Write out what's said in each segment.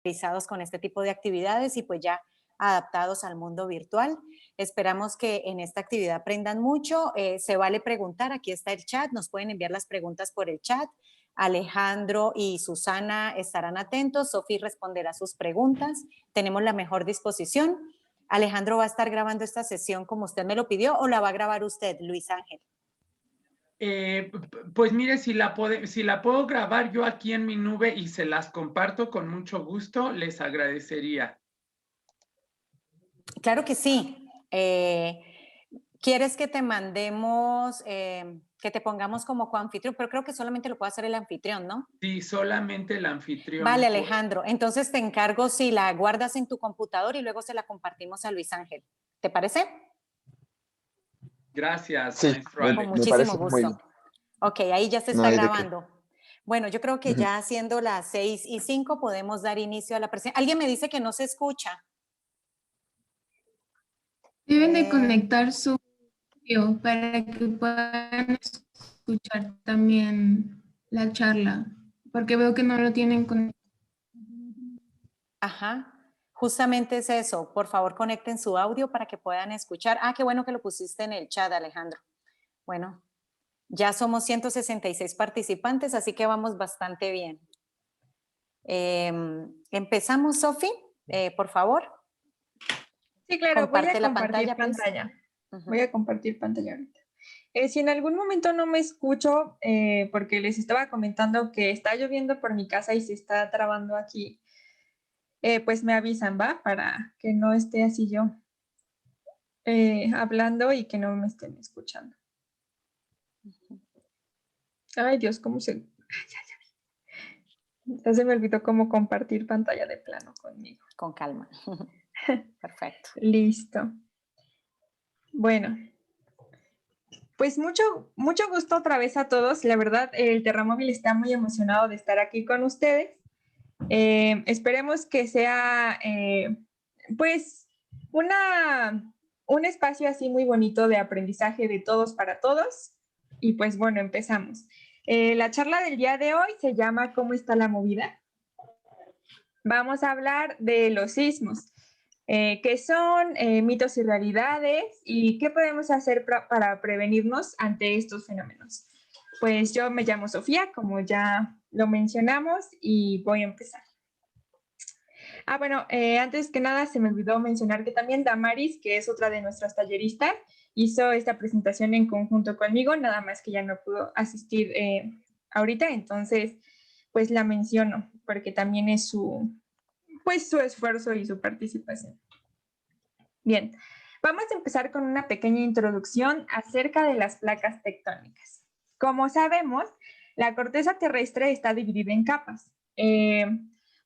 familiarizados con este tipo de actividades y pues ya adaptados al mundo virtual. Esperamos que en esta actividad aprendan mucho. Se vale preguntar, aquí está el chat, nos pueden enviar las preguntas por el chat. Alejandro y Susana estarán atentos, Sofía responderá sus preguntas. Tenemos la mejor disposición. Alejandro va a estar grabando esta sesión como usted me lo pidió, ¿o la va a grabar usted, Luis Ángel? Pues mire, si la puedo grabar yo aquí en mi nube y se las comparto con mucho gusto, les agradecería. Claro que sí. ¿Quieres que te mandemos, que te pongamos como coanfitrión? Pero creo que solamente lo puede hacer el anfitrión, ¿no? Sí, solamente el anfitrión. Vale, Alejandro. Entonces te encargo si la guardas en tu computador y luego se la compartimos a Luis Ángel. ¿Te parece? Gracias, Sí, maestro Con Alex. me muchísimo parece muy gusto. bien. Ok, ahí ya se No está hay de qué. grabando. Bueno, yo creo que ya siendo las 6:05 podemos dar inicio a la presentación. Alguien me dice que no se escucha. Deben de conectar su audio para que puedan escuchar también la charla, porque veo que no lo tienen conectado. Ajá, justamente es eso. Por favor, conecten su audio para que puedan escuchar. Ah, qué bueno que lo pusiste en el chat, Alejandro. Bueno, ya somos 166 participantes, así que vamos bastante bien. Empezamos, Sofi, por favor. Sí, claro, Comparte voy a la compartir pantalla, please. pantalla. Voy a compartir pantalla ahorita. Si en algún momento no me escucho, porque les estaba comentando que está lloviendo por mi casa y se está trabando aquí, pues me avisan, ¿va? Para que no esté así yo hablando y que no me estén escuchando. Ay, Dios, ¿cómo se...? Ya se me olvidó cómo compartir pantalla de plano conmigo. Con calma. Perfecto. Listo. Bueno, pues mucho gusto otra vez a todos. La verdad, el Terramóvil está muy emocionado de estar aquí con ustedes. Esperemos que sea, pues, un espacio así muy bonito de aprendizaje de todos para todos. Y pues bueno, empezamos. La charla del día de hoy se llama ¿Cómo está la movida? Vamos a hablar de los sismos. ¿Qué son mitos y realidades y qué podemos hacer para prevenirnos ante estos fenómenos? Pues yo me llamo Sofía, como ya lo mencionamos, y voy a empezar. Bueno, antes que nada se me olvidó mencionar que también Damaris, que es otra de nuestras talleristas, hizo esta presentación en conjunto conmigo, nada más que ya no pudo asistir ahorita, entonces pues la menciono porque también es su esfuerzo y su participación. Bien, vamos a empezar con una pequeña introducción acerca de las placas tectónicas. Como sabemos, la corteza terrestre está dividida en capas.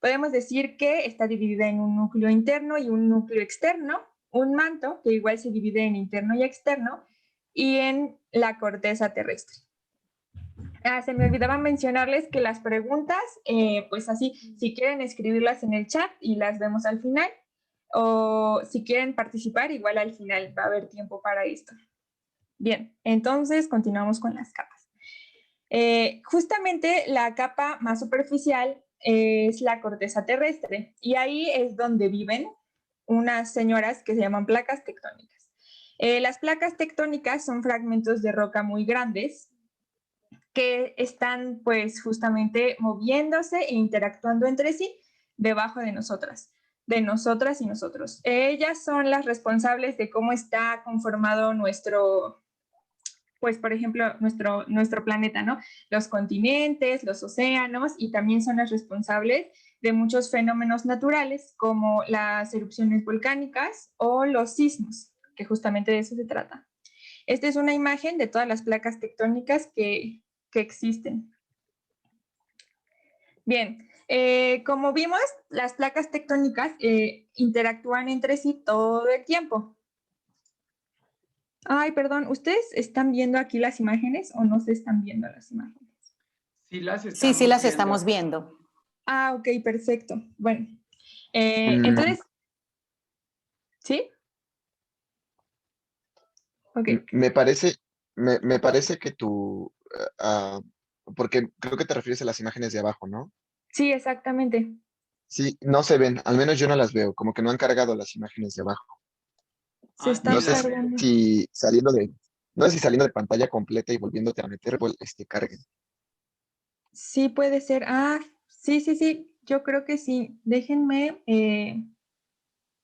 Podemos decir que está dividida en un núcleo interno y un núcleo externo, un manto que igual se divide en interno y externo, y en la corteza terrestre. Se me olvidaba mencionarles que las preguntas, pues así, si quieren escribirlas en el chat y las vemos al final, o si quieren participar, igual al final va a haber tiempo para esto. Bien, entonces continuamos con las capas. Justamente la capa más superficial es la corteza terrestre y ahí es donde viven unas señoras que se llaman placas tectónicas. Las placas tectónicas son fragmentos de roca muy grandes que están pues justamente moviéndose e interactuando entre sí debajo de nosotras y nosotros. Ellas son las responsables de cómo está conformado nuestro, pues por ejemplo, nuestro planeta, ¿no? Los continentes, los océanos, y también son las responsables de muchos fenómenos naturales como las erupciones volcánicas o los sismos, que justamente de eso se trata. Esta es una imagen de todas las placas tectónicas que existen. Bien, como vimos, las placas tectónicas interactúan entre sí todo el tiempo. Ay, perdón, ¿ustedes están viendo aquí las imágenes o no se están viendo las imágenes? Sí, las estamos viendo. Ok, perfecto. Bueno, entonces, ¿sí? Ok. Me parece que tú, porque creo que te refieres a las imágenes de abajo, ¿no? Sí, exactamente. Sí, no se ven, al menos yo no las veo, como que no han cargado las imágenes de abajo. Se Ah, están No sé cargando. si saliendo de, no sé si saliendo de pantalla completa y volviéndote a meter, carguen. Sí, puede ser. Ah, sí, sí, sí. Yo creo que sí. Déjenme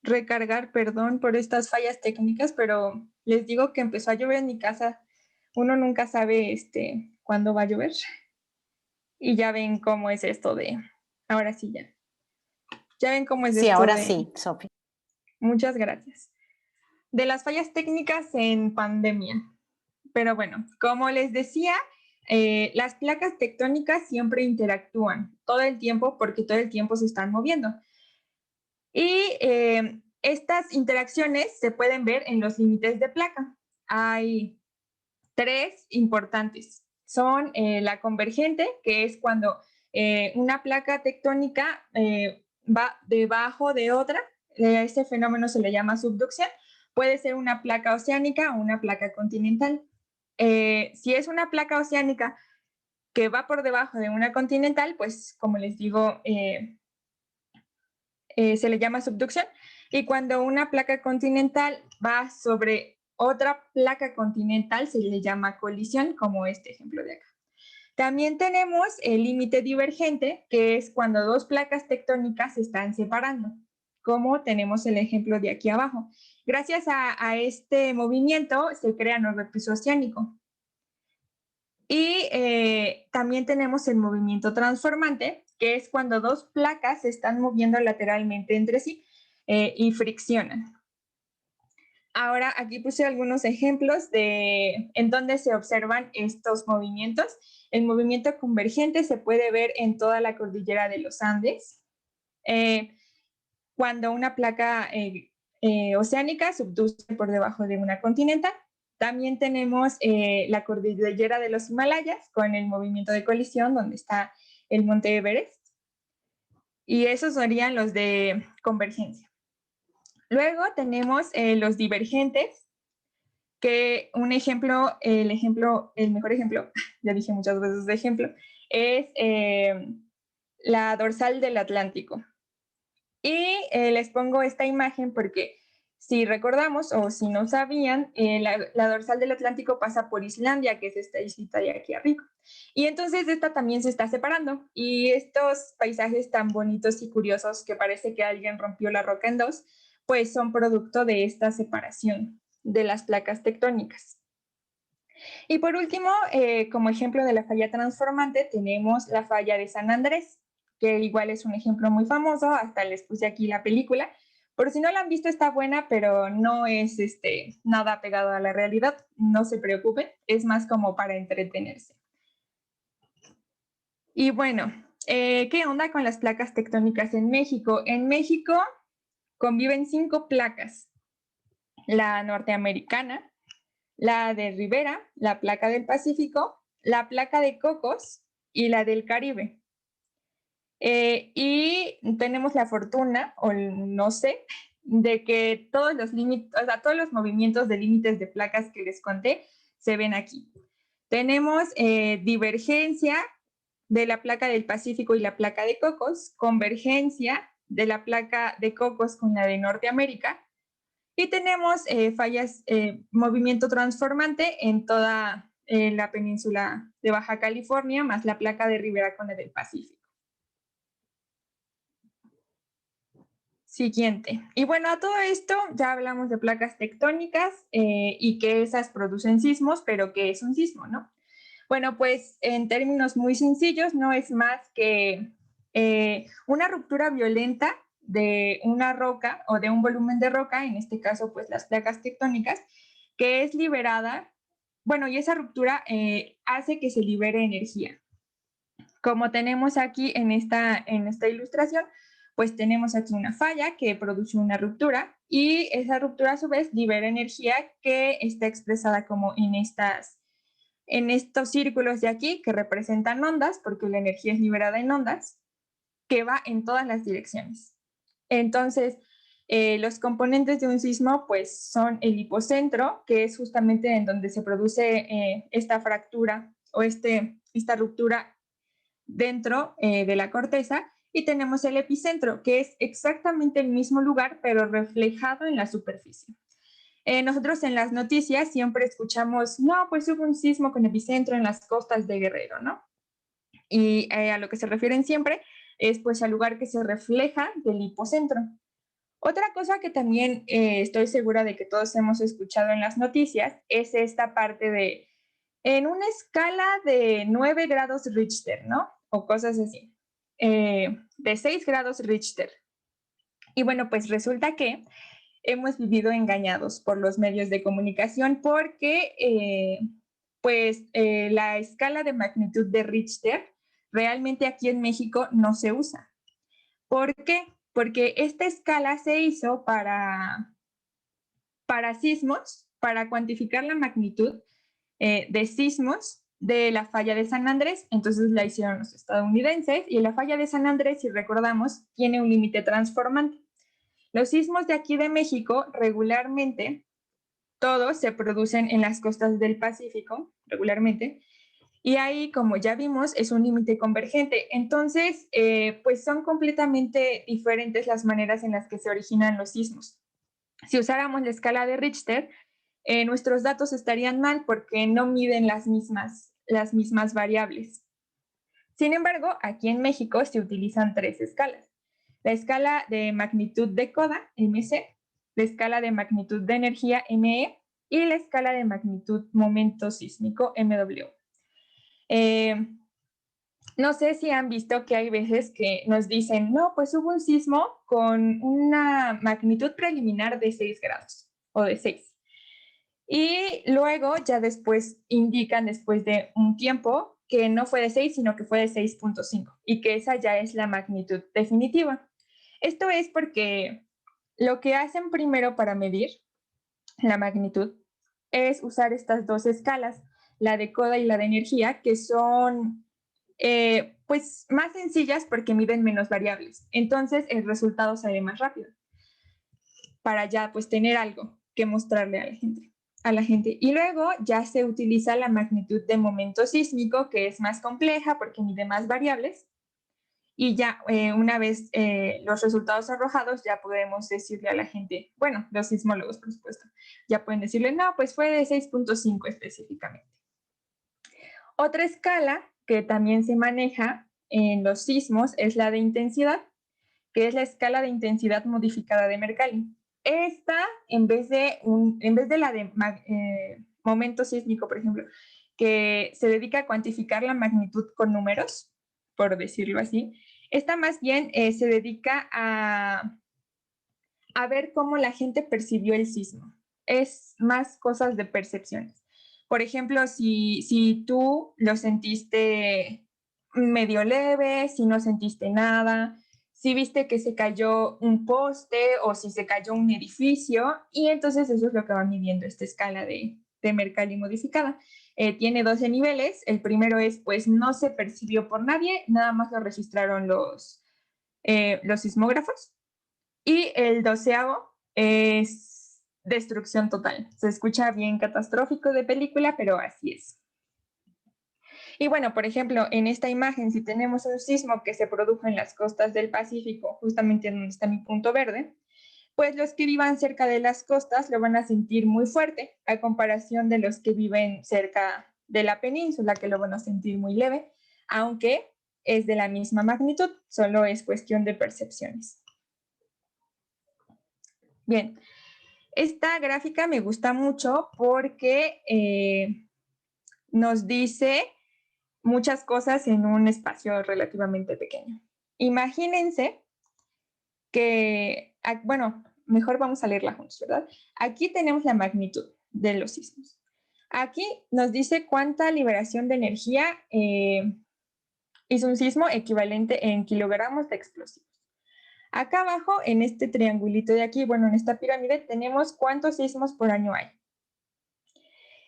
recargar, perdón por estas fallas técnicas, pero les digo que empezó a llover en mi casa. Uno nunca sabe cuándo va a llover. Y ya ven cómo es esto de. Ahora sí ya. Ya ven cómo es Sí, esto ahora de. sí, Sofi. Muchas gracias. De las fallas técnicas en pandemia. Pero bueno, como les decía, las placas tectónicas siempre interactúan todo el tiempo porque todo el tiempo se están moviendo. Y estas interacciones se pueden ver en los límites de placa. Hay tres importantes. Son la convergente, que es cuando una placa tectónica va debajo de otra. Este fenómeno se le llama subducción. Puede ser una placa oceánica o una placa continental. Si es una placa oceánica que va por debajo de una continental, pues como les digo, se le llama subducción. Y cuando una placa continental va sobre otra placa continental, se le llama colisión, como este ejemplo de acá. También tenemos el límite divergente, que es cuando dos placas tectónicas se están separando, como tenemos el ejemplo de aquí abajo. Gracias a este movimiento se crea nuevo piso oceánico. Y también tenemos el movimiento transformante, que es cuando dos placas se están moviendo lateralmente entre sí y friccionan. Ahora aquí puse algunos ejemplos de en donde se observan estos movimientos. El movimiento convergente se puede ver en toda la cordillera de los Andes. Cuando una placa oceánica subduce por debajo de una continental. También tenemos la cordillera de los Himalayas con el movimiento de colisión donde está el monte Everest. Y esos serían los de convergencia. Luego tenemos los divergentes, que un ejemplo, el mejor ejemplo, ya dije muchas veces de ejemplo, es la dorsal del Atlántico. Y les pongo esta imagen porque si recordamos o si no sabían, la dorsal del Atlántico pasa por Islandia, que es esta islita de aquí arriba. Y entonces esta también se está separando. Y estos paisajes tan bonitos y curiosos que parece que alguien rompió la roca en dos, pues son producto de esta separación de las placas tectónicas. Y por último, como ejemplo de la falla transformante, tenemos la falla de San Andrés, que igual es un ejemplo muy famoso, hasta les puse aquí la película. Por si no la han visto, está buena, pero no es nada pegado a la realidad, no se preocupen, es más como para entretenerse. Y bueno, ¿qué onda con las placas tectónicas en México? En México conviven 5 placas, la norteamericana, la de Rivera, la placa del Pacífico, la placa de Cocos y la del Caribe. Y tenemos la fortuna, o no sé, de que todos los límites, o sea, todos los movimientos de límites de placas que les conté se ven aquí. Tenemos divergencia de la placa del Pacífico y la placa de Cocos, convergencia de la placa de Cocos con la de Norteamérica, y tenemos fallas, movimiento transformante en toda la península de Baja California, más la placa de Rivera con la del Pacífico. Siguiente. Y bueno, a todo esto ya hablamos de placas tectónicas y que esas producen sismos, pero ¿qué es un sismo, no? Bueno, pues en términos muy sencillos, no es más que una ruptura violenta de una roca o de un volumen de roca, en este caso pues las placas tectónicas, que es liberada, bueno, y esa ruptura hace que se libere energía. Como tenemos aquí en esta ilustración, pues tenemos aquí una falla que produce una ruptura y esa ruptura a su vez libera energía que está expresada como en estos círculos de aquí que representan ondas, porque la energía es liberada en ondas, que va en todas las direcciones. Entonces, los componentes de un sismo pues son el hipocentro, que es justamente en donde se produce esta fractura o esta ruptura dentro de la corteza, y tenemos el epicentro, que es exactamente el mismo lugar, pero reflejado en la superficie. Nosotros en las noticias siempre escuchamos, no, pues hubo un sismo con epicentro en las costas de Guerrero, ¿no? Y a lo que se refieren siempre es pues al lugar que se refleja del hipocentro. Otra cosa que también estoy segura de que todos hemos escuchado en las noticias es esta parte de, en una escala de 9 grados Richter, ¿no? O cosas así, de 6 grados Richter. Y bueno, pues resulta que hemos vivido engañados por los medios de comunicación porque la escala de magnitud de Richter realmente aquí en México no se usa. ¿Por qué? Porque esta escala se hizo para sismos, para cuantificar la magnitud de sismos de la falla de San Andrés. Entonces la hicieron los estadounidenses y la falla de San Andrés, si recordamos, tiene un límite transformante. Los sismos de aquí de México regularmente, todos se producen en las costas del Pacífico, regularmente, y ahí, como ya vimos, es un límite convergente. Entonces, pues son completamente diferentes las maneras en las que se originan los sismos. Si usáramos la escala de Richter, nuestros datos estarían mal porque no miden las mismas variables. Sin embargo, aquí en México se utilizan 3 escalas. La escala de magnitud de Koda, MC, la escala de magnitud de energía, ME, y la escala de magnitud momento sísmico, MW. No sé si han visto que hay veces que nos dicen, no, pues hubo un sismo con una magnitud preliminar de 6 grados o de 6. Y luego ya después indican, después de un tiempo, que no fue de 6, sino que fue de 6.5 y que esa ya es la magnitud definitiva. Esto es porque lo que hacen primero para medir la magnitud es usar estas 2 escalas, la de Koda y la de energía, que son pues más sencillas porque miden menos variables. Entonces el resultado sale más rápido para ya pues tener algo que mostrarle a la gente. Y luego ya se utiliza la magnitud de momento sísmico, que es más compleja porque mide más variables. Y ya una vez los resultados arrojados, ya podemos decirle a la gente, bueno, los sismólogos, por supuesto, ya pueden decirle, no, pues fue de 6.5 específicamente. Otra escala que también se maneja en los sismos es la de intensidad, que es la escala de intensidad modificada de Mercalli. Esta, en vez de la de momento sísmico, por ejemplo, que se dedica a cuantificar la magnitud con números, por decirlo así, esta más bien se dedica a ver cómo la gente percibió el sismo. Es más cosas de percepciones. Por ejemplo, si tú lo sentiste medio leve, si no sentiste nada, si viste que se cayó un poste o si se cayó un edificio, y entonces eso es lo que va midiendo esta escala de Mercalli modificada. Tiene 12 niveles. El primero es, pues, no se percibió por nadie, nada más lo registraron los sismógrafos. Y el 12º es destrucción total. Se escucha bien catastrófico de película, pero así es. Y bueno, por ejemplo, en esta imagen, si tenemos un sismo que se produjo en las costas del Pacífico, justamente donde está mi punto verde, pues los que vivan cerca de las costas lo van a sentir muy fuerte, a comparación de los que viven cerca de la península, que lo van a sentir muy leve, aunque es de la misma magnitud, solo es cuestión de percepciones. Bien, esta gráfica me gusta mucho porque nos dice muchas cosas en un espacio relativamente pequeño. Imagínense que, bueno, mejor vamos a leerla juntos, ¿verdad? Aquí tenemos la magnitud de los sismos. Aquí nos dice cuánta liberación de energía hizo un sismo equivalente en kilogramos de explosivos. Acá abajo, en este triangulito de aquí, bueno, en esta pirámide, tenemos cuántos sismos por año hay.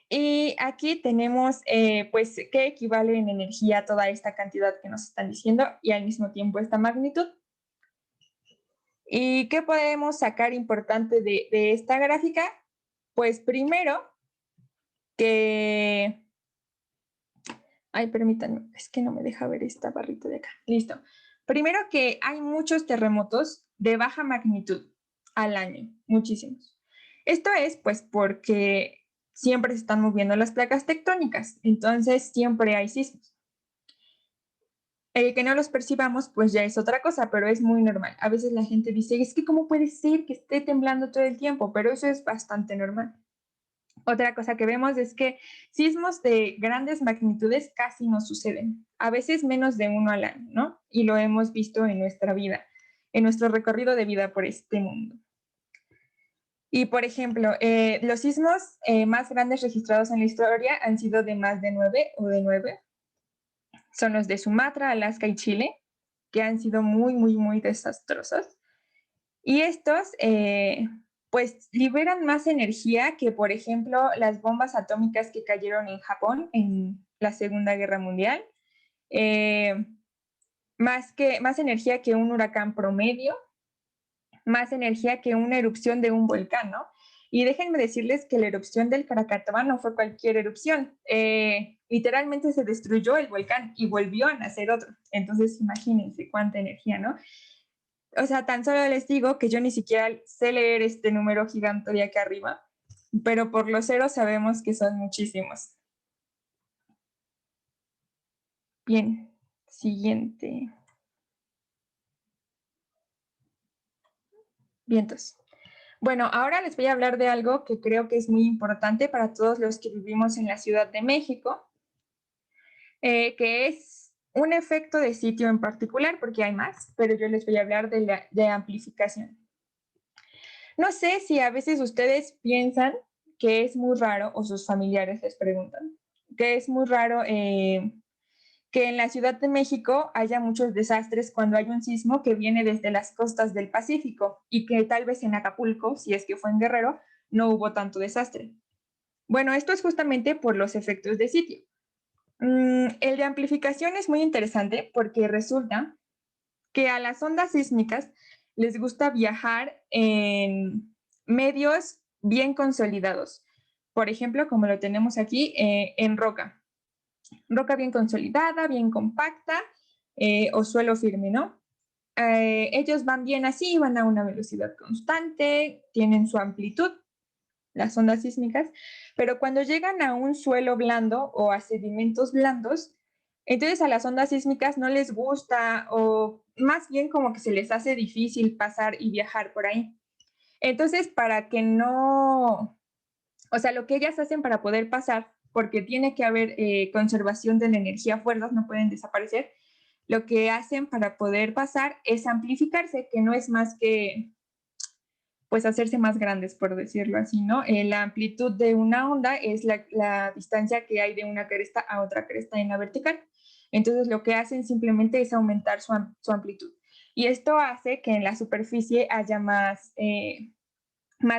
Y aquí tenemos, pues, qué equivale en energía a toda esta cantidad que nos están diciendo y al mismo tiempo esta magnitud. ¿Y qué podemos sacar importante de esta gráfica? Pues primero que... Ay, permítanme, es que no me deja ver esta barrita de acá. Listo. Primero que hay muchos terremotos de baja magnitud al año, muchísimos. Esto es pues porque siempre se están moviendo las placas tectónicas, entonces siempre hay sismos. El que no los percibamos pues ya es otra cosa, pero es muy normal. A veces la gente dice, es que ¿cómo puede ser que esté temblando todo el tiempo? Pero eso es bastante normal. Otra cosa que vemos es que sismos de grandes magnitudes casi no suceden, a veces menos de uno al año, ¿no? Y lo hemos visto en nuestra vida, en nuestro recorrido de vida por este mundo. Y, por ejemplo, los sismos más grandes registrados en la historia han sido de más de 9 o de 9. Son los de Sumatra, Alaska y Chile, que han sido muy, muy, muy desastrosos. Y estos, pues, liberan más energía que, por ejemplo, las bombas atómicas que cayeron en Japón en la Segunda Guerra Mundial. Más energía que un huracán promedio, más energía que una erupción de un volcán, ¿no? Y déjenme decirles que la erupción del Krakatoa no fue cualquier erupción. Literalmente se destruyó el volcán y volvió a nacer otro. Entonces, imagínense cuánta energía, ¿no? O sea, tan solo les digo que yo ni siquiera sé leer este número gigante de aquí arriba, pero por los ceros sabemos que son muchísimos. Bien, siguiente. Vientos. Bueno, ahora les voy a hablar de algo que creo que es muy importante para todos los que vivimos en la Ciudad de México, que es un efecto de sitio en particular, porque hay más, pero yo les voy a hablar de amplificación. No sé si a veces ustedes piensan que es muy raro, o sus familiares les preguntan, que es muy raro que en la Ciudad de México haya muchos desastres cuando hay un sismo que viene desde las costas del Pacífico y que tal vez en Acapulco, si es que fue en Guerrero, no hubo tanto desastre. Bueno, esto es justamente por los efectos de sitio. El de amplificación es muy interesante porque resulta que a las ondas sísmicas les gusta viajar en medios bien consolidados. Por ejemplo, como lo tenemos aquí, en roca bien consolidada, bien compacta o suelo firme, ¿no? Ellos van bien así, van a una velocidad constante, tienen su amplitud, las ondas sísmicas, pero cuando llegan a un suelo blando o a sedimentos blandos, entonces a las ondas sísmicas no les gusta o más bien como que se les hace difícil pasar y viajar por ahí. Entonces, para que no, o sea, lo que ellas hacen para poder pasar, porque tiene que haber conservación de la energía a fuerzas, no pueden desaparecer, lo que hacen para poder pasar es amplificarse, que no es más que pues hacerse más grandes, por decirlo así, ¿no? La amplitud de una onda es la distancia que hay de una cresta a otra cresta en la vertical. Entonces lo que hacen simplemente es aumentar su amplitud. Y esto hace que en la superficie haya más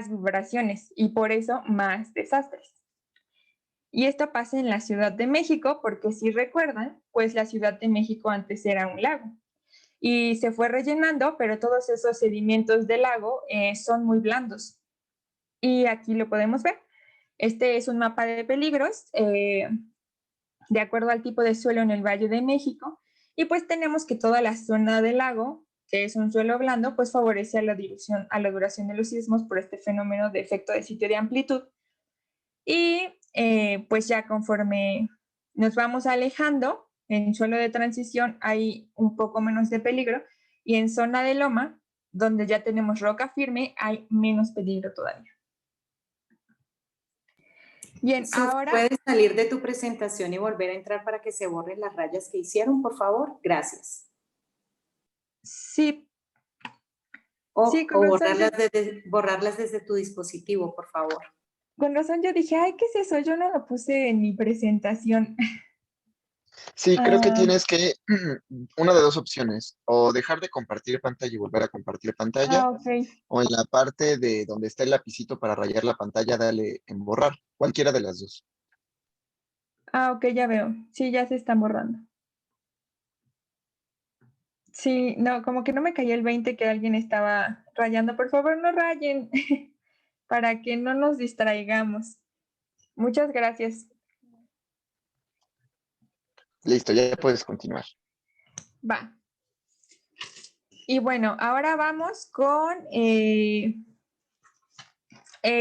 vibraciones y por eso más desastres. Y esto pasa en la Ciudad de México porque si recuerdan, pues la Ciudad de México antes era un lago y se fue rellenando, pero todos esos sedimentos del lago son muy blandos. Y aquí lo podemos ver. Este es un mapa de peligros de acuerdo al tipo de suelo en el Valle de México. Y pues tenemos que toda la zona del lago, que es un suelo blando, pues favorece a la duración de los sismos por este fenómeno de efecto de sitio de amplitud. Y pues ya conforme nos vamos alejando, en suelo de transición hay un poco menos de peligro y en zona de loma, donde ya tenemos roca firme, hay menos peligro todavía. Bien, ahora... ¿Puedes salir de tu presentación y volver a entrar para que se borren las rayas que hicieron, por favor? Gracias. Sí. O borrarlas desde tu dispositivo, por favor. Con razón yo dije, ay, ¿qué es eso? Yo no lo puse en mi presentación. Sí, creo que tienes que, una de dos opciones, o dejar de compartir pantalla y volver a compartir pantalla, Ok. o en la parte de donde está el lapicito para rayar la pantalla, dale en borrar, cualquiera de las dos. Ok, ya veo. Sí, ya se están borrando. Sí, no, como que no me caía el 20 que alguien estaba rayando. Por favor, no rayen, para que no nos distraigamos. Muchas gracias. Listo, ya puedes continuar. Va. Y bueno, ahora vamos con el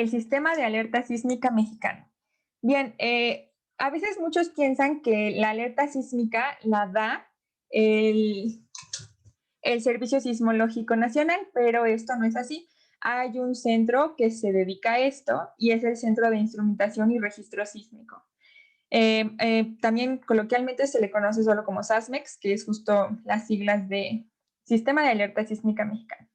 sistema de alerta sísmica mexicano. Bien, a veces muchos piensan que la alerta sísmica la da el Servicio Sismológico Nacional, pero esto no es así. Hay un centro que se dedica a esto y es el Centro de Instrumentación y Registro Sísmico. También coloquialmente se le conoce solo como SASMEX, que es justo las siglas de Sistema de Alerta Sísmica Mexicano.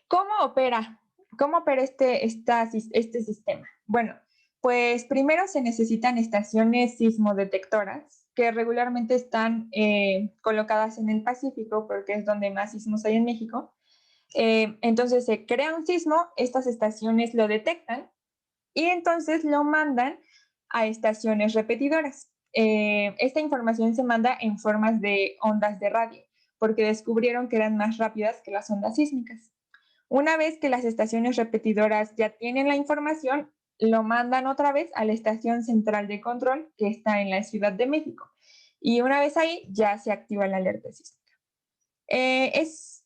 ¿Cómo opera? ¿Cómo opera este sistema? Bueno, pues primero se necesitan estaciones sismodetectoras que regularmente están colocadas en el Pacífico porque es donde más sismos hay en México. Entonces se crea un sismo, estas estaciones lo detectan y entonces lo mandan a estaciones repetidoras. Esta información se manda en formas de ondas de radio porque descubrieron que eran más rápidas que las ondas sísmicas. Una vez que las estaciones repetidoras ya tienen la información, lo mandan otra vez a la estación central de control que está en la Ciudad de México. Y una vez ahí ya se activa la alerta sísmica. Es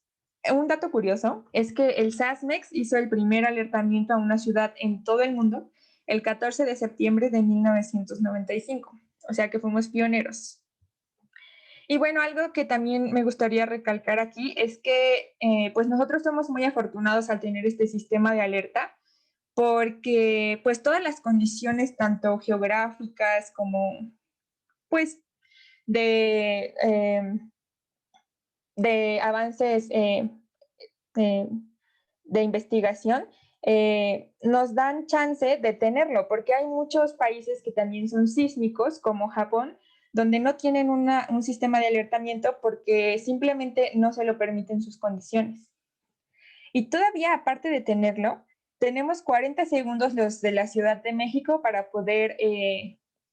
un dato curioso, es que el SASMEX hizo el primer alertamiento a una ciudad en todo el mundo el 14 de septiembre de 1995. O sea que fuimos pioneros. Y bueno, algo que también me gustaría recalcar aquí es que pues nosotros somos muy afortunados al tener este sistema de alerta porque pues todas las condiciones tanto geográficas como pues de, de avances de investigación nos dan chance de tenerlo porque hay muchos países que también son sísmicos como Japón donde no tienen un sistema de alertamiento porque simplemente no se lo permiten sus condiciones. Y todavía, aparte de tenerlo, tenemos 40 segundos los de la Ciudad de México para poder,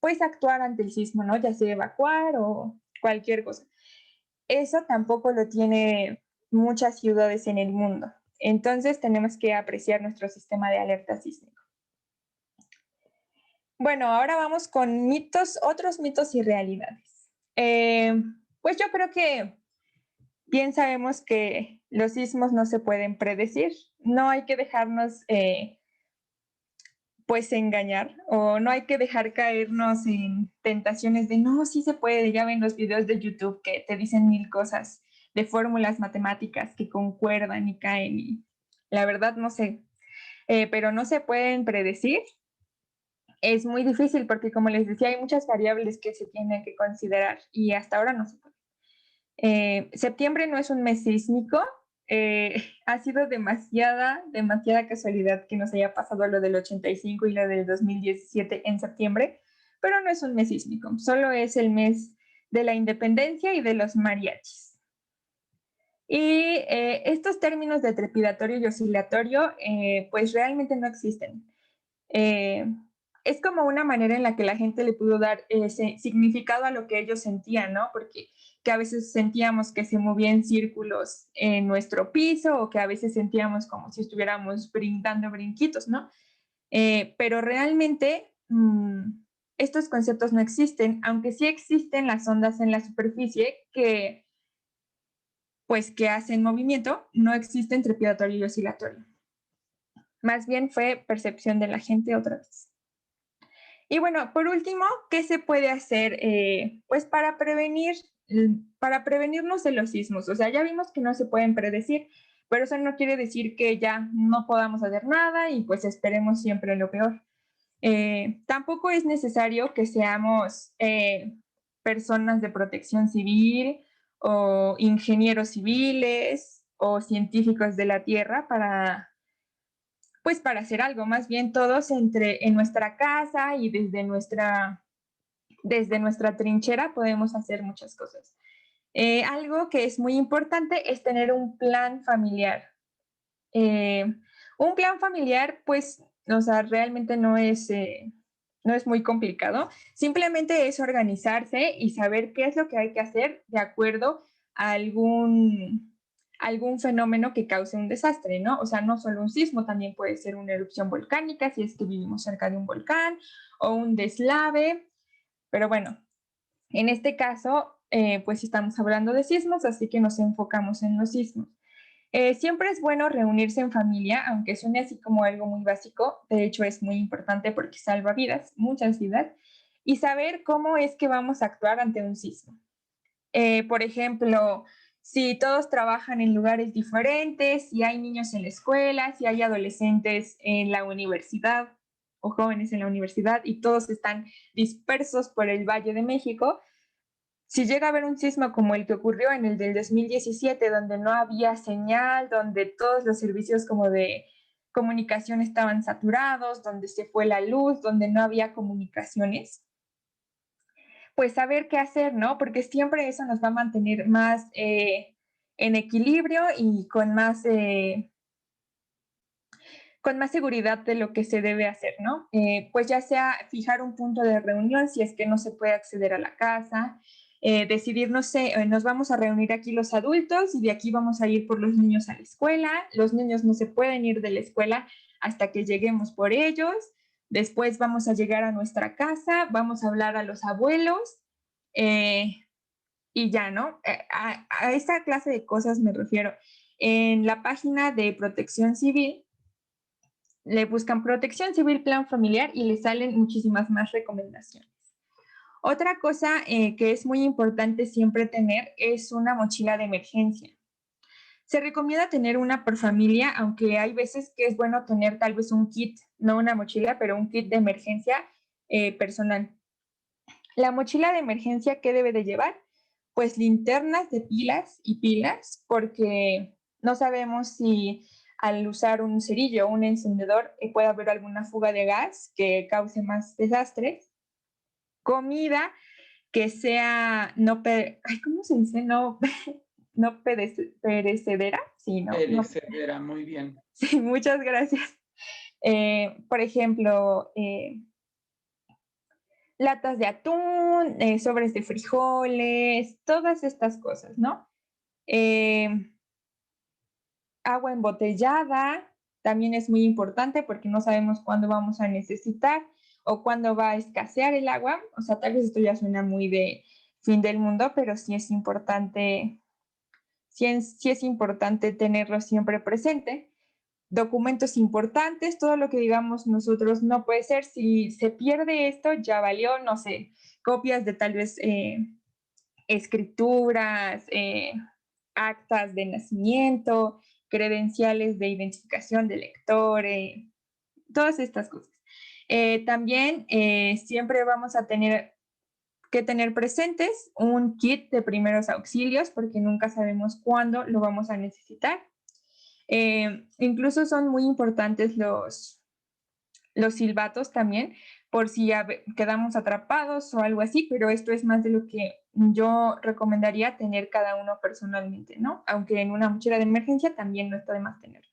pues, actuar ante el sismo, ¿no? Ya sea evacuar o cualquier cosa. Eso tampoco lo tiene muchas ciudades en el mundo. Entonces, tenemos que apreciar nuestro sistema de alerta sísmico. Bueno, ahora vamos con mitos, otros mitos y realidades. Pues yo creo que bien sabemos que los sismos no se pueden predecir. No hay que dejarnos pues engañar o no hay que dejar caernos en tentaciones de no, sí se puede. Ya ven los videos de YouTube que te dicen mil cosas de fórmulas matemáticas que concuerdan y caen y la verdad no sé, pero no se pueden predecir. Es muy difícil porque, como les decía, hay muchas variables que se tienen que considerar y hasta ahora no se puede. Septiembre no es un mes sísmico. Ha sido demasiada casualidad que nos haya pasado lo del 85 y lo del 2017 en septiembre, pero no es un mes sísmico, solo es el mes de la independencia y de los mariachis. Y estos términos de trepidatorio y oscilatorio, pues realmente no existen. Es como una manera en la que la gente le pudo dar ese significado a lo que ellos sentían, ¿no? Porque que a veces sentíamos que se movían círculos en nuestro piso o que a veces sentíamos como si estuviéramos brincando brinquitos, ¿no? Pero realmente estos conceptos no existen, aunque sí existen las ondas en la superficie que pues que hacen movimiento, no existen trepidatorio y oscilatorio. Más bien fue percepción de la gente otra vez. Y bueno, por último, ¿qué se puede hacer pues para prevenirnos de los sismos? O sea, ya vimos que no se pueden predecir, pero eso no quiere decir que ya no podamos hacer nada y pues esperemos siempre lo peor. Tampoco es necesario que seamos personas de protección civil o ingenieros civiles o científicos de la Tierra para hacer algo, más bien todos en nuestra casa y desde nuestra trinchera podemos hacer muchas cosas. Algo que es muy importante es tener un plan familiar. Un plan familiar, pues, o sea, realmente no es muy complicado. Simplemente es organizarse y saber qué es lo que hay que hacer de acuerdo a algún fenómeno que cause un desastre, ¿no? O sea, no solo un sismo, también puede ser una erupción volcánica, si es que vivimos cerca de un volcán, o un deslave. Pero bueno, en este caso, pues estamos hablando de sismos, así que nos enfocamos en los sismos. Siempre es bueno reunirse en familia, aunque suene así como algo muy básico, de hecho es muy importante porque salva vidas, muchas vidas, y saber cómo es que vamos a actuar ante un sismo. Por ejemplo, si todos trabajan en lugares diferentes, si hay niños en la escuela, si hay adolescentes en la universidad o jóvenes en la universidad y todos están dispersos por el Valle de México, si llega a haber un sismo como el que ocurrió en el del 2017, donde no había señal, donde todos los servicios como de comunicación estaban saturados, donde se fue la luz, donde no había comunicaciones, pues saber qué hacer, ¿no? Porque siempre eso nos va a mantener más en equilibrio y con más seguridad de lo que se debe hacer, ¿no? Pues ya sea fijar un punto de reunión si es que no se puede acceder a la casa, decidir, no sé, nos vamos a reunir aquí los adultos y de aquí vamos a ir por los niños a la escuela, los niños no se pueden ir de la escuela hasta que lleguemos por ellos, después vamos a llegar a nuestra casa, vamos a hablar a los abuelos y ya, ¿no? A esa clase de cosas me refiero. En la página de Protección Civil, le buscan Protección Civil Plan Familiar y le salen muchísimas más recomendaciones. Otra cosa que es muy importante siempre tener es una mochila de emergencia. Se recomienda tener una por familia, aunque hay veces que es bueno tener tal vez un kit, no una mochila, pero un kit de emergencia personal. La mochila de emergencia, ¿qué debe de llevar? Pues linternas de pilas y pilas, porque no sabemos si al usar un cerillo o un encendedor puede haber alguna fuga de gas que cause más desastres. Comida que sea ¿cómo se dice? No, no perecedera. Sí, no. Perecedera, muy bien. Sí, muchas gracias. Por ejemplo, latas de atún, sobres de frijoles, todas estas cosas, ¿no? Agua embotellada también es muy importante porque no sabemos cuándo vamos a necesitar o cuándo va a escasear el agua. O sea, tal vez esto ya suena muy de fin del mundo, pero sí es importante tenerlo siempre presente. Documentos importantes, todo lo que digamos nosotros no puede ser. Si se pierde esto, ya valió, no sé, copias de tal vez escrituras, actas de nacimiento, credenciales de identificación del lector, todas estas cosas. También siempre vamos a tener que tener presentes un kit de primeros auxilios porque nunca sabemos cuándo lo vamos a necesitar. Incluso son muy importantes los silbatos también, por si quedamos atrapados o algo así, pero esto es más de lo que yo recomendaría tener cada uno personalmente, ¿no? Aunque en una mochila de emergencia también no está de más tenerlo.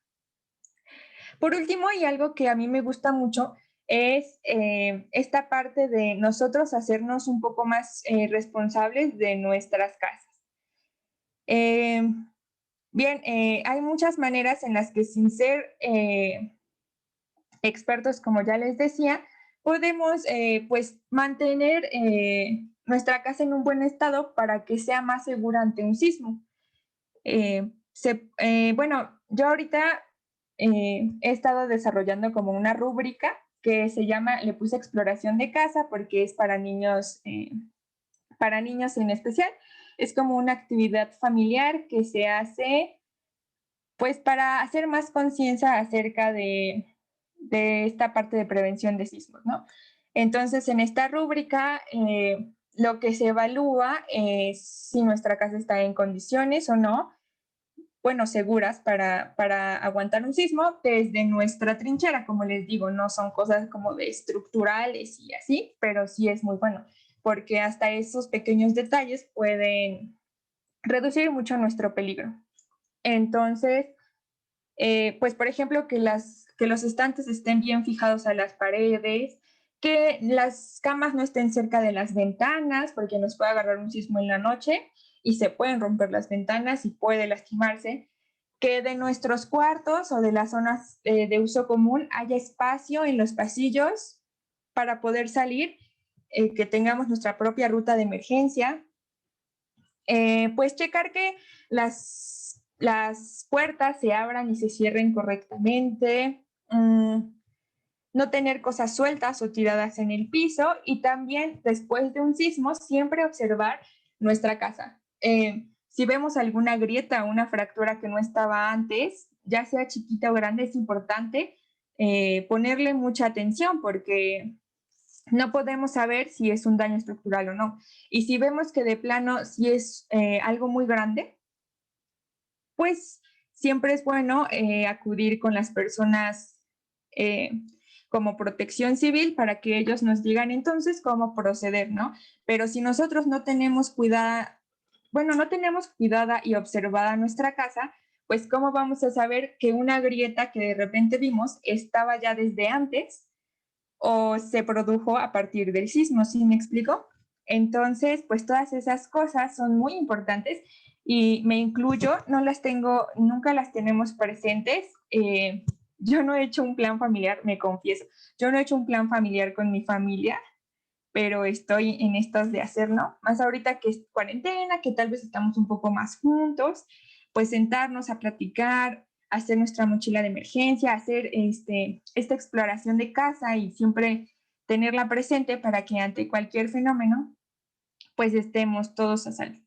Por último, y algo que a mí me gusta mucho, es esta parte de nosotros hacernos un poco más responsables de nuestras casas. Bien, hay muchas maneras en las que sin ser expertos, como ya les decía, podemos pues mantener nuestra casa en un buen estado para que sea más segura ante un sismo. Bueno, yo ahorita he estado desarrollando como una rúbrica que se llama, le puse exploración de casa porque es para niños en especial. Es como una actividad familiar que se hace pues para hacer más conciencia acerca de esta parte de prevención de sismos, ¿no? Entonces, en esta rúbrica, lo que se evalúa es si nuestra casa está en condiciones o no, bueno, seguras para aguantar un sismo desde nuestra trinchera. Como les digo, no son cosas como de estructurales y así, pero sí es muy bueno, porque hasta esos pequeños detalles pueden reducir mucho nuestro peligro. Entonces, pues por ejemplo, que los estantes estén bien fijados a las paredes, que las camas no estén cerca de las ventanas, porque nos puede agarrar un sismo en la noche y se pueden romper las ventanas y puede lastimarse, que de nuestros cuartos o de las zonas de uso común haya espacio en los pasillos para poder salir, que tengamos nuestra propia ruta de emergencia, Pues checar que las puertas se abran y se cierren correctamente, no tener cosas sueltas o tiradas en el piso, y también después de un sismo siempre observar nuestra casa. Si vemos alguna grieta o una fractura que no estaba antes, ya sea chiquita o grande, es importante ponerle mucha atención, porque no podemos saber si es un daño estructural o no. Y si vemos que de plano si es algo muy grande, pues siempre es bueno acudir con las personas como Protección Civil para que ellos nos digan entonces cómo proceder, ¿no? Pero si nosotros no tenemos cuidada y observada nuestra casa, pues cómo vamos a saber que una grieta que de repente vimos estaba ya desde antes o se produjo a partir del sismo, ¿sí me explico? Entonces, pues todas esas cosas son muy importantes y me incluyo, nunca las tenemos presentes. Yo no he hecho un plan familiar, me confieso, yo no he hecho un plan familiar con mi familia, pero estoy en estas de hacerlo, más ahorita que es cuarentena, que tal vez estamos un poco más juntos, pues sentarnos a platicar, hacer nuestra mochila de emergencia, hacer esta exploración de casa y siempre tenerla presente para que ante cualquier fenómeno, pues estemos todos a salvo.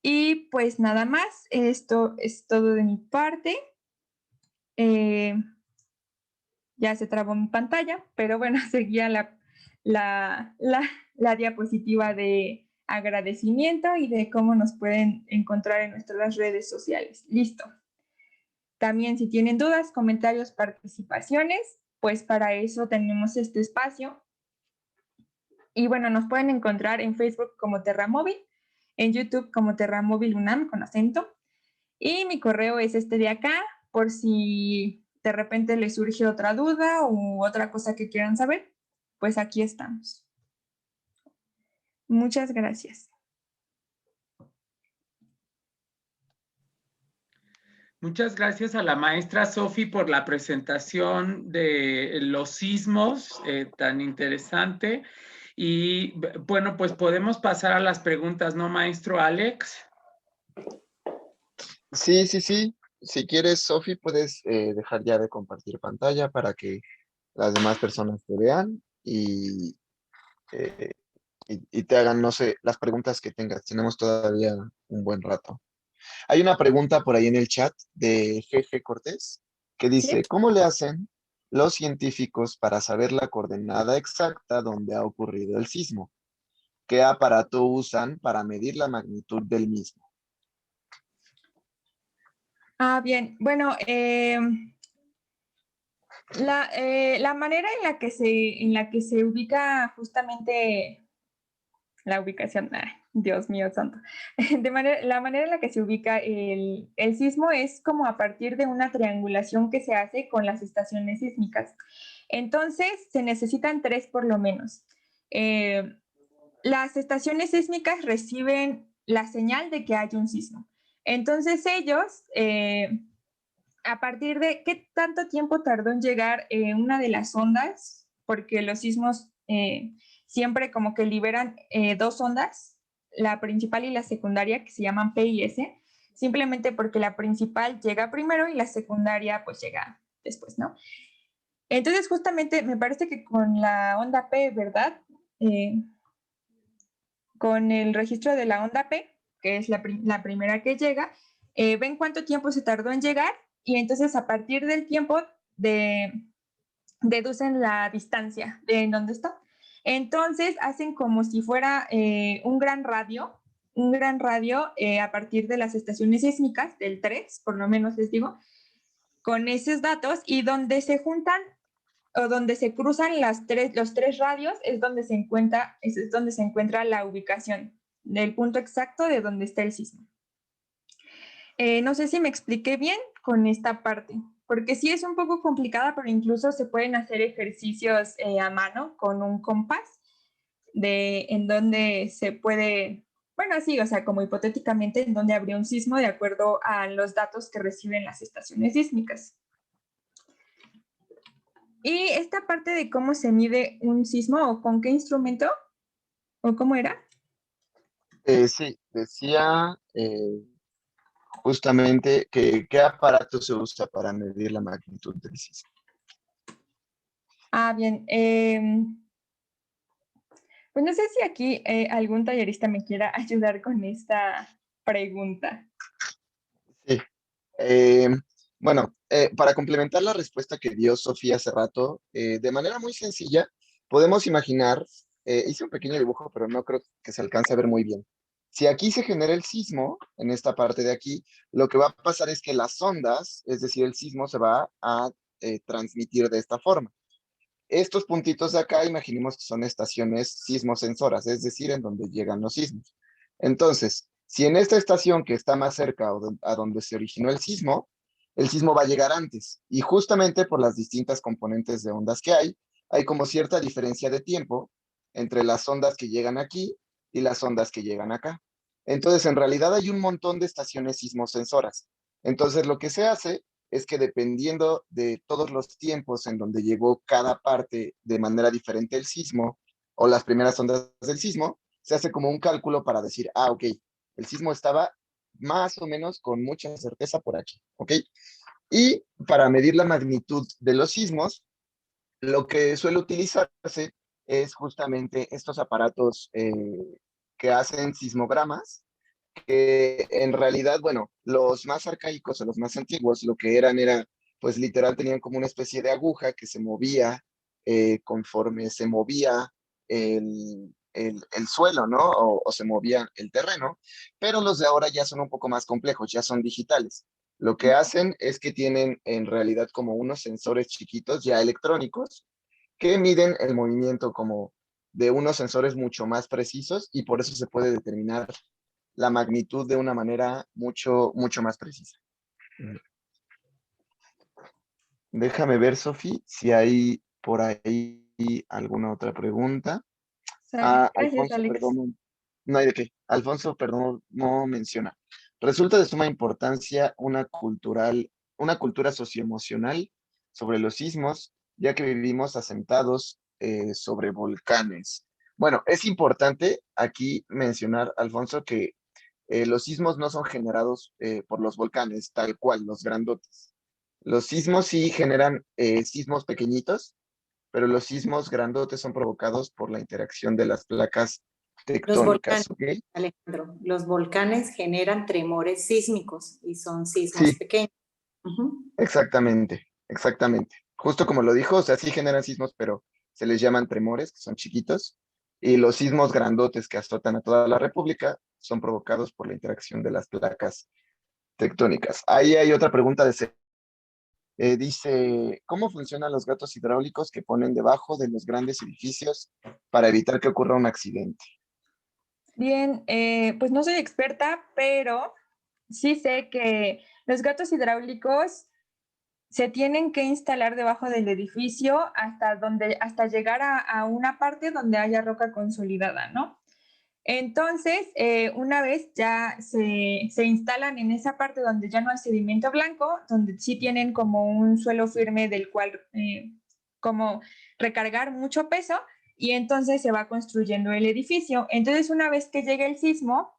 Y pues nada más, esto es todo de mi parte. Ya se trabó mi pantalla, pero bueno, seguía la diapositiva de agradecimiento y de cómo nos pueden encontrar en nuestras redes sociales. Listo. También si tienen dudas, comentarios, participaciones, pues para eso tenemos este espacio. Y bueno, nos pueden encontrar en Facebook como Terramóvil, en YouTube como Terramóvil UNAM con acento. Y mi correo es este de acá, por si de repente les surge otra duda u otra cosa que quieran saber, pues aquí estamos. Muchas gracias. Muchas gracias a la maestra Sofi por la presentación de los sismos tan interesante. Y bueno, pues podemos pasar a las preguntas, ¿no, maestro Alex? Sí, sí, sí. Si quieres, Sofi, puedes dejar ya de compartir pantalla para que las demás personas te vean eh, y te hagan, no sé, las preguntas que tengas. Tenemos todavía un buen rato. Hay una pregunta por ahí en el chat de Jeje Cortés que dice, ¿Sí? ¿cómo le hacen los científicos para saber la coordenada exacta donde ha ocurrido el sismo? ¿Qué aparato usan para medir la magnitud del mismo? Bien. Bueno, la manera en la que se ubica justamente la ubicación, Dios mío santo, la manera en la que se ubica el sismo es como a partir de una triangulación que se hace con las estaciones sísmicas. Entonces, se necesitan 3 por lo menos. Las estaciones sísmicas reciben la señal de que hay un sismo. Entonces, ellos, a partir de qué tanto tiempo tardó en llegar una de las ondas, porque los sismos siempre como que liberan 2 ondas, la principal y la secundaria, que se llaman P y S, simplemente porque la principal llega primero y la secundaria pues llega después, ¿no? Entonces justamente me parece que con la onda P, ¿verdad? Con el registro de la onda P, que es la primera que llega, ven cuánto tiempo se tardó en llegar y entonces a partir del tiempo deducen la distancia de en dónde está. Entonces hacen como si fuera un gran radio a partir de las estaciones sísmicas, del 3, por lo menos les digo, con esos datos, y donde se juntan o donde se cruzan los 3 radios es donde se encuentra la ubicación del punto exacto de donde está el sismo. No sé si me expliqué bien con esta parte, porque sí es un poco complicada, pero incluso se pueden hacer ejercicios a mano con un compás en donde se puede, bueno, sí, o sea, como hipotéticamente en donde habría un sismo de acuerdo a los datos que reciben las estaciones sísmicas. Y esta parte de cómo se mide un sismo o con qué instrumento o cómo era. Sí, decía justamente que qué aparato se usa para medir la magnitud del sismo. Ah, bien. Pues no sé si aquí algún tallerista me quiera ayudar con esta pregunta. Sí. Bueno, para complementar la respuesta que dio Sofía hace rato, de manera muy sencilla, podemos imaginar, hice un pequeño dibujo, pero no creo que se alcance a ver muy bien. Si aquí se genera el sismo, en esta parte de aquí, lo que va a pasar es que las ondas, es decir, el sismo se va a transmitir de esta forma. Estos puntitos de acá, imaginemos que son estaciones sismosensoras, es decir, en donde llegan los sismos. Entonces, si en esta estación que está más cerca a donde se originó el sismo va a llegar antes. Y justamente por las distintas componentes de ondas que hay como cierta diferencia de tiempo entre las ondas que llegan aquí y las ondas que llegan acá. Entonces, en realidad hay un montón de estaciones sismosensoras. Entonces, lo que se hace es que dependiendo de todos los tiempos en donde llegó cada parte de manera diferente el sismo o las primeras ondas del sismo, se hace como un cálculo para decir, ah, ok, el sismo estaba más o menos con mucha certeza por aquí, ¿ok? Y para medir la magnitud de los sismos, lo que suele utilizarse es justamente estos aparatos que hacen sismogramas, que en realidad, bueno, los más arcaicos o los más antiguos, lo que eran era, pues literal tenían como una especie de aguja que se movía conforme se movía el suelo, ¿no? O se movía el terreno, pero los de ahora ya son un poco más complejos, ya son digitales. Lo que hacen es que tienen en realidad como unos sensores chiquitos ya electrónicos que miden el movimiento como de unos sensores mucho más precisos y por eso se puede determinar la magnitud de una manera mucho más precisa. Déjame ver, Sofi, si hay por ahí alguna otra pregunta. Sale. Ah, Gracias, Alfonso, Alex. perdón, no hay de qué. Alfonso, perdón, no menciona. Resulta de suma importancia una cultura socioemocional sobre los sismos, ya que vivimos asentados sobre volcanes. Bueno, es importante aquí mencionar, Alfonso, que los sismos no son generados por los volcanes, tal cual, los grandotes. Los sismos sí generan sismos pequeñitos, pero los sismos grandotes son provocados por la interacción de las placas Los volcanes, tectónicas, ¿ok? Alejandro, los volcanes generan tremores sísmicos y son sismos Sí, pequeños. Ujú. exactamente. Justo como lo dijo, o sea, sí generan sismos, pero se les llaman tremores, que son chiquitos, y los sismos grandotes que azotan a toda la República son provocados por la interacción de las placas tectónicas. Ahí hay otra pregunta dice, ¿cómo funcionan los gatos hidráulicos que ponen debajo de los grandes edificios para evitar que ocurra un accidente? Bien, pues no soy experta, pero sí sé que los gatos hidráulicos se tienen que instalar debajo del edificio hasta llegar a una parte donde haya roca consolidada, ¿no? Entonces, una vez ya se instalan en esa parte donde ya no hay sedimento blanco, donde sí tienen como un suelo firme del cual como recargar mucho peso, y entonces se va construyendo el edificio. Entonces, una vez que llega el sismo,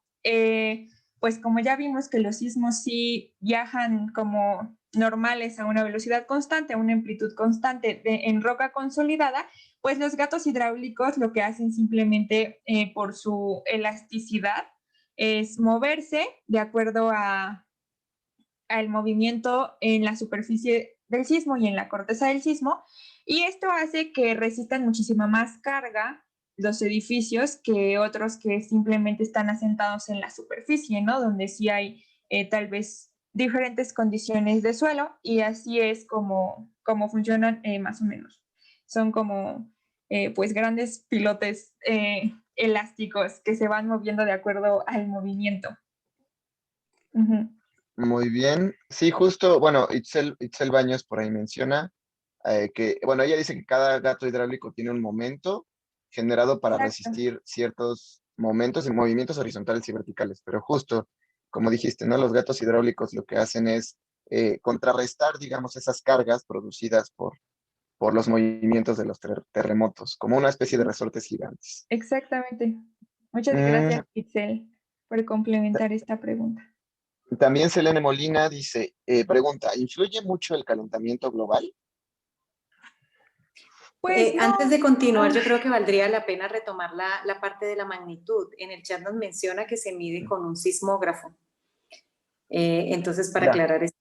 pues como ya vimos que los sismos sí viajan como normales a una velocidad constante, a una amplitud constante en roca consolidada, pues los gatos hidráulicos lo que hacen simplemente por su elasticidad es moverse de acuerdo al movimiento en la superficie del sismo y en la corteza del sismo, y esto hace que resistan muchísima más carga los edificios que otros que simplemente están asentados en la superficie, ¿no? Donde sí hay tal vez diferentes condiciones de suelo, y así es como funcionan más o menos. Son como pues grandes pilotes elásticos que se van moviendo de acuerdo al movimiento. Uh-huh. Muy bien. Sí, justo, bueno, Itzel Baños por ahí menciona que, bueno, ella dice que cada gato hidráulico tiene un momento generado para Exacto. resistir ciertos momentos en movimientos horizontales y verticales, pero justo, como dijiste, ¿no? Los gatos hidráulicos lo que hacen es contrarrestar, digamos, esas cargas producidas por los movimientos de los terremotos, como una especie de resortes gigantes. Exactamente. Muchas Mm, gracias, Itzel. por complementar esta pregunta. También Selene Molina dice, pregunta, ¿influye mucho el calentamiento global? Pues no. Antes de continuar, yo creo que valdría la pena retomar la parte de la magnitud. En el chat nos menciona que se mide con un sismógrafo. Entonces, para Ya. aclarar esto,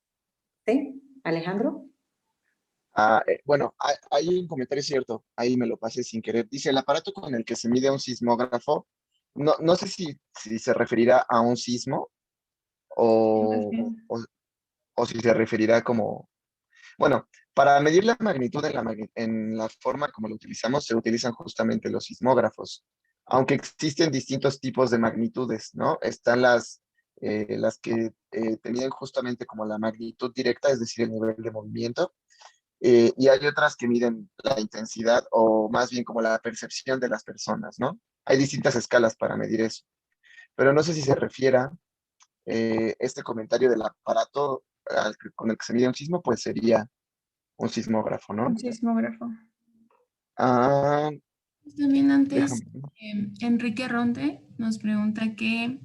¿sí? Alejandro. Bueno, hay un comentario cierto, ahí me lo pasé sin querer. Dice, el aparato con el que se mide un sismógrafo, no sé si se referirá a un sismo Más o, bien. o, o si se referirá como, bueno, para medir la magnitud en la forma como lo utilizamos, se utilizan justamente los sismógrafos, aunque existen distintos tipos de magnitudes, ¿no? Están las que te miden justamente como la magnitud directa, es decir, el nivel de movimiento, y hay otras que miden la intensidad o más bien como la percepción de las personas, ¿no? Hay distintas escalas para medir eso, pero no sé si se refiera este comentario del aparato con el que se mide un sismo, pues sería un sismógrafo, Un ¿no? sismógrafo. Ah, También antes, déjame. Enrique Ronde nos pregunta que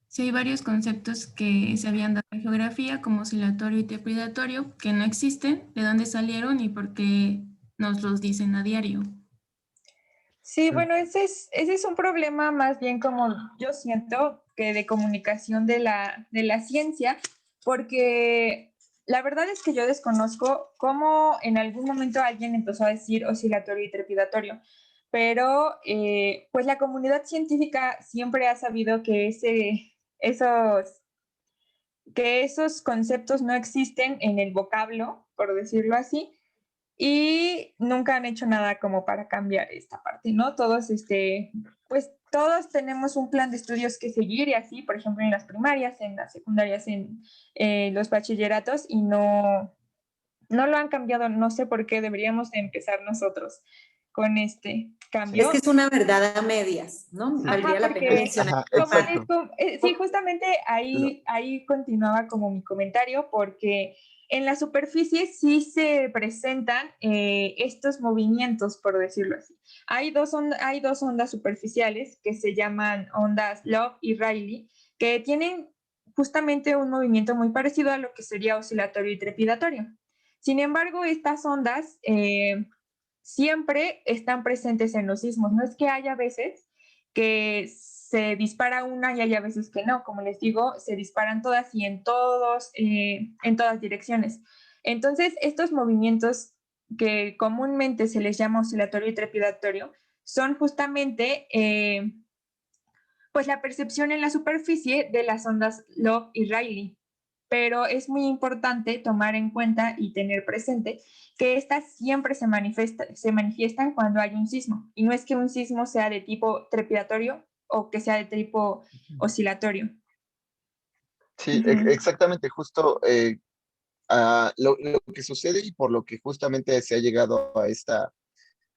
si hay varios conceptos que se habían dado en geografía, como oscilatorio y trepidatorio, que no existen, de dónde salieron y por qué nos los dicen a diario. Sí, bueno, ese es un problema más bien como yo siento que de comunicación de la ciencia, porque la verdad es que yo desconozco cómo en algún momento alguien empezó a decir oscilatorio y trepidatorio, pero pues la comunidad científica siempre ha sabido que esos conceptos no existen en el vocablo, por decirlo así, y nunca han hecho nada como para cambiar esta parte, ¿no? Pues todos tenemos un plan de estudios que seguir y así, por ejemplo, en las primarias, en las secundarias, en los bachilleratos, y no lo han cambiado, no sé por qué deberíamos de empezar nosotros con este cambio. Es que es una verdad a medias, ¿no? Valdría la pena mencionar. Ajá, Como exacto. sí, justamente Lo- ahí continuaba como mi comentario, porque en la superficie sí se presentan estos movimientos, por decirlo así. Hay dos ondas superficiales que se llaman ondas Love y Rayleigh, que tienen justamente un movimiento muy parecido a lo que sería oscilatorio y trepidatorio. Sin embargo, estas ondas siempre están presentes en los sismos. No es que haya veces que se dispara una y hay a veces que no. Como les digo, se disparan todas y en todas direcciones. Entonces, estos movimientos que comúnmente se les llama oscilatorio y trepidatorio son justamente pues la percepción en la superficie de las ondas Love y Rayleigh. Pero es muy importante tomar en cuenta y tener presente que estas siempre se manifiestan cuando hay un sismo. Y no es que un sismo sea de tipo trepidatorio o que sea de tipo oscilatorio. Sí, exactamente, justo lo que sucede y por lo que justamente se ha llegado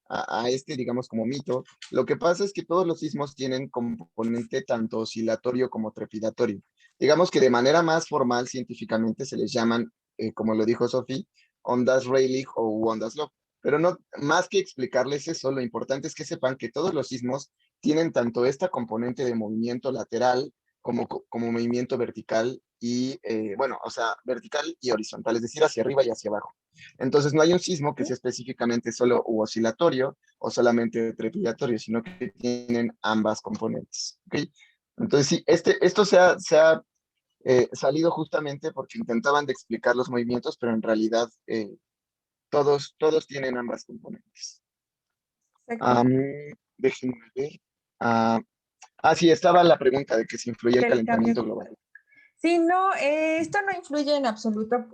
a este, digamos, como mito, lo que pasa es que todos los sismos tienen componente tanto oscilatorio como trepidatorio. Digamos que de manera más formal, científicamente, se les llaman, como lo dijo Sophie, ondas Rayleigh o ondas Love. Pero no, más que explicarles eso, lo importante es que sepan que todos los sismos tienen tanto esta componente de movimiento lateral como movimiento vertical y, bueno, o sea, vertical y horizontal, es decir, hacia arriba y hacia abajo. Entonces, no hay un sismo que sea específicamente solo oscilatorio o solamente trepidatorio, sino que tienen ambas componentes. ¿Okay? Entonces, sí, esto se ha salido justamente porque intentaban de explicar los movimientos, pero en realidad todos tienen ambas componentes. Exacto. Déjenme ver. Ah, sí, estaba la pregunta de que si influye el El cambio. calentamiento global. Sí, no, esto no influye en absoluto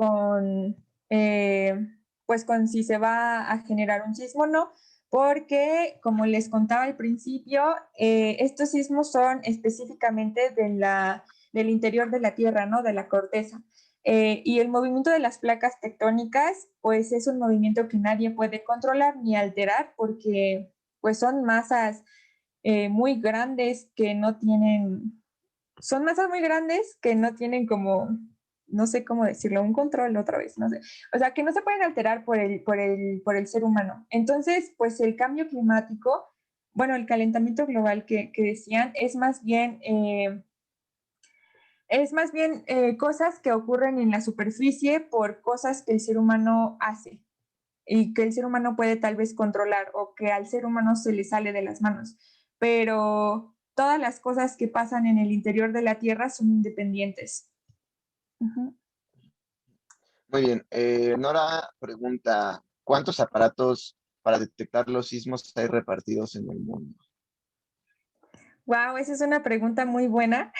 pues con si se va a generar un sismo o no, porque como les contaba al principio, estos sismos son específicamente del interior de la Tierra, ¿no? De la corteza. Y el movimiento de las placas tectónicas, pues es un movimiento que nadie puede controlar ni alterar porque pues son masas muy grandes que no tienen son masas muy grandes que no tienen como, no sé cómo decirlo, un control otra vez, no sé. O sea, que no se pueden alterar por el ser humano. Entonces, pues el cambio climático, bueno, el calentamiento global que decían, es más bien Es más bien cosas que ocurren en la superficie por cosas que el ser humano hace y que el ser humano puede tal vez controlar o que al ser humano se le sale de las manos. Pero todas las cosas que pasan en el interior de la Tierra son independientes. Ujú. Muy bien. Nora pregunta, ¿cuántos aparatos para detectar los sismos hay repartidos en el mundo? Wow, esa es una pregunta muy buena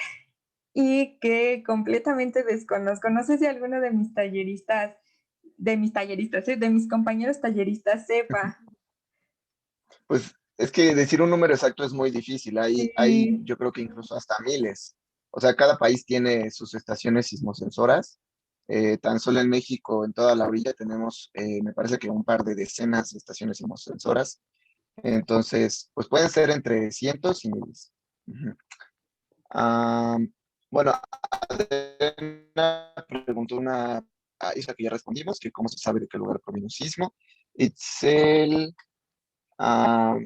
y que completamente desconozco. No sé si alguno de mis compañeros talleristas sepa. Pues es que decir un número exacto es muy difícil. Hay Sí, yo creo que incluso hasta miles. O sea, cada país tiene sus estaciones sismosensoras. Tan solo en México, en toda la orilla, tenemos, me parece que un par de decenas de estaciones sismosensoras. Entonces, pues pueden ser entre cientos y miles. Ujú. Ah, bueno, Adriana preguntó una isla que ya respondimos, que cómo se sabe de qué lugar proviene un sismo. Itzel, ah,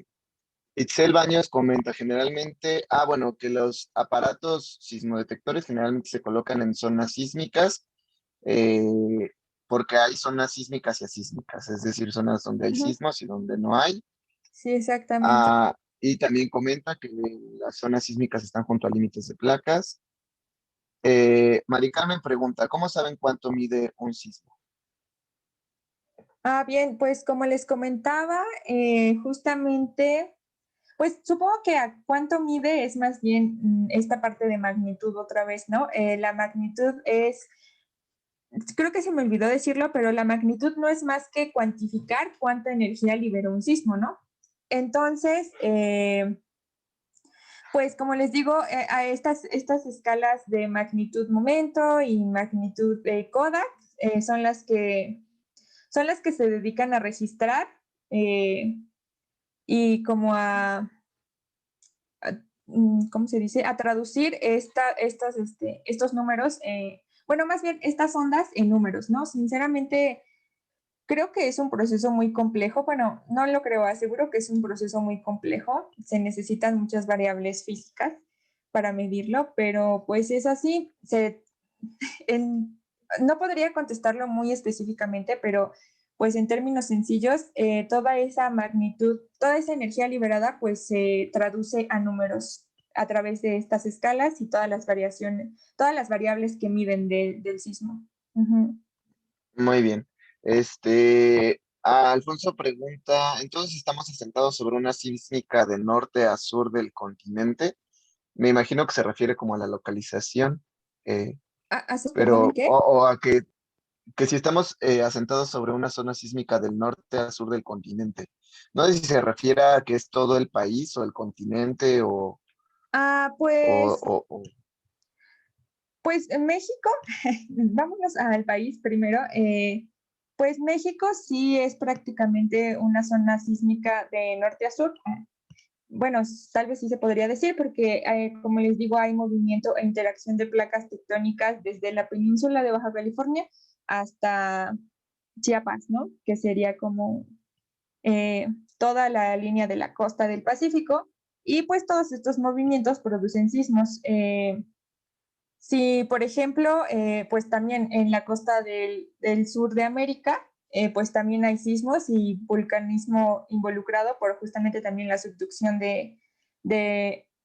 Itzel Baños comenta generalmente, bueno, que los aparatos sismodetectores generalmente se colocan en zonas sísmicas, eh, porque hay zonas sísmicas y asísmicas, es decir, zonas donde hay ujú, sismos y donde no hay. sí, exactamente. Y también comenta que las zonas sísmicas están junto a límites de placas. Mari Carmen pregunta, ¿cómo saben cuánto mide un sismo? Bien, pues como les comentaba, justamente, pues supongo que a cuánto mide es más bien esta parte de magnitud otra vez, ¿no? La magnitud es, creo que se me olvidó decirlo, pero la magnitud no es más que cuantificar cuánta energía liberó un sismo, ¿no? Entonces, pues como les digo, a estas escalas de magnitud momento y magnitud Kodak son las que se dedican a registrar eh, y como ¿cómo se dice? A traducir estos números, bueno, más bien estas ondas en números, ¿no? Sinceramente, creo que es un proceso muy complejo. Bueno, no lo creo, aseguro que es un proceso muy complejo. Se necesitan muchas variables físicas para medirlo, pero pues es así. No podría contestarlo muy específicamente, pero pues en términos sencillos, toda esa magnitud, toda esa energía liberada, pues se traduce a números a través de estas escalas y todas las variaciones, todas las variables que miden del sismo. Ujú. Muy bien. Alfonso pregunta, entonces estamos asentados sobre una sísmica de norte a sur del continente. Me imagino que se refiere como a la localización, eh, ¿Cómo en pero, qué? o a que si estamos asentados sobre una zona sísmica del norte a sur del continente. No sé si se refiere a que es todo el país o el continente o, Pues, o- o- pues en México, vámonos al país primero. Pues México sí es prácticamente una zona sísmica de norte a sur. Bueno, tal vez sí se podría decir porque, como les digo, hay movimiento e interacción de placas tectónicas desde la península de Baja California hasta Chiapas, ¿no? Que sería como eh, toda la línea de la costa del Pacífico. Y pues todos estos movimientos producen sismos. Si, por ejemplo, pues también en la costa del sur de América, pues también hay sismos y vulcanismo involucrado por justamente también la subducción de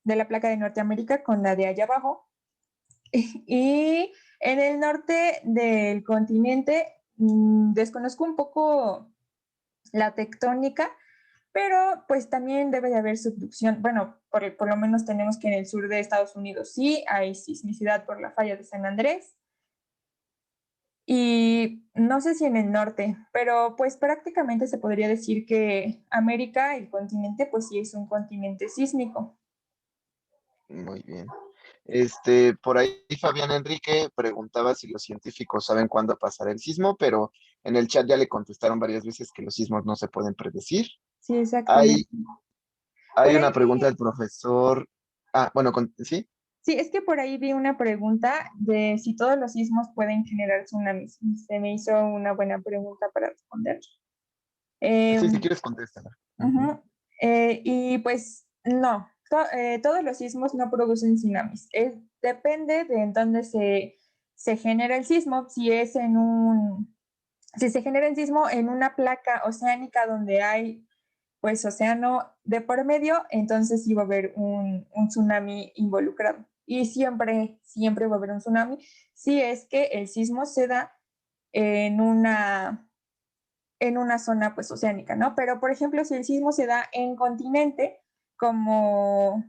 la placa de Norteamérica con la de allá abajo. Y en el norte del continente, desconozco un poco la tectónica, pero pues también debe de haber subducción. Bueno, por lo menos tenemos que en el sur de Estados Unidos sí hay sismicidad por la falla de San Andrés y no sé si en el norte, pero pues prácticamente se podría decir que América, el continente, pues sí es un continente sísmico. Muy bien. Por ahí Fabián Enrique preguntaba si los científicos saben cuándo pasará el sismo, pero en el chat ya le contestaron varias veces que los sismos no se pueden predecir. Sí, Hay, exactamente. hay Por ahí una pregunta vi, del profesor. Bueno, ¿sí? sí, es que por ahí vi una pregunta de si todos los sismos pueden generar tsunamis. Se me hizo una buena pregunta para responder. Sí, si Em, quieres, contéstala. Ujú. Ujú. Y pues no, todos los sismos no producen tsunamis. depende de en dónde se genera el sismo. Si se genera el sismo en una placa oceánica donde hay pues océano de por medio, entonces sí va a haber un tsunami involucrado. Y siempre va a haber un tsunami si es que el sismo se da en una zona pues oceánica, ¿no? Pero, por ejemplo, si el sismo se da en continente, como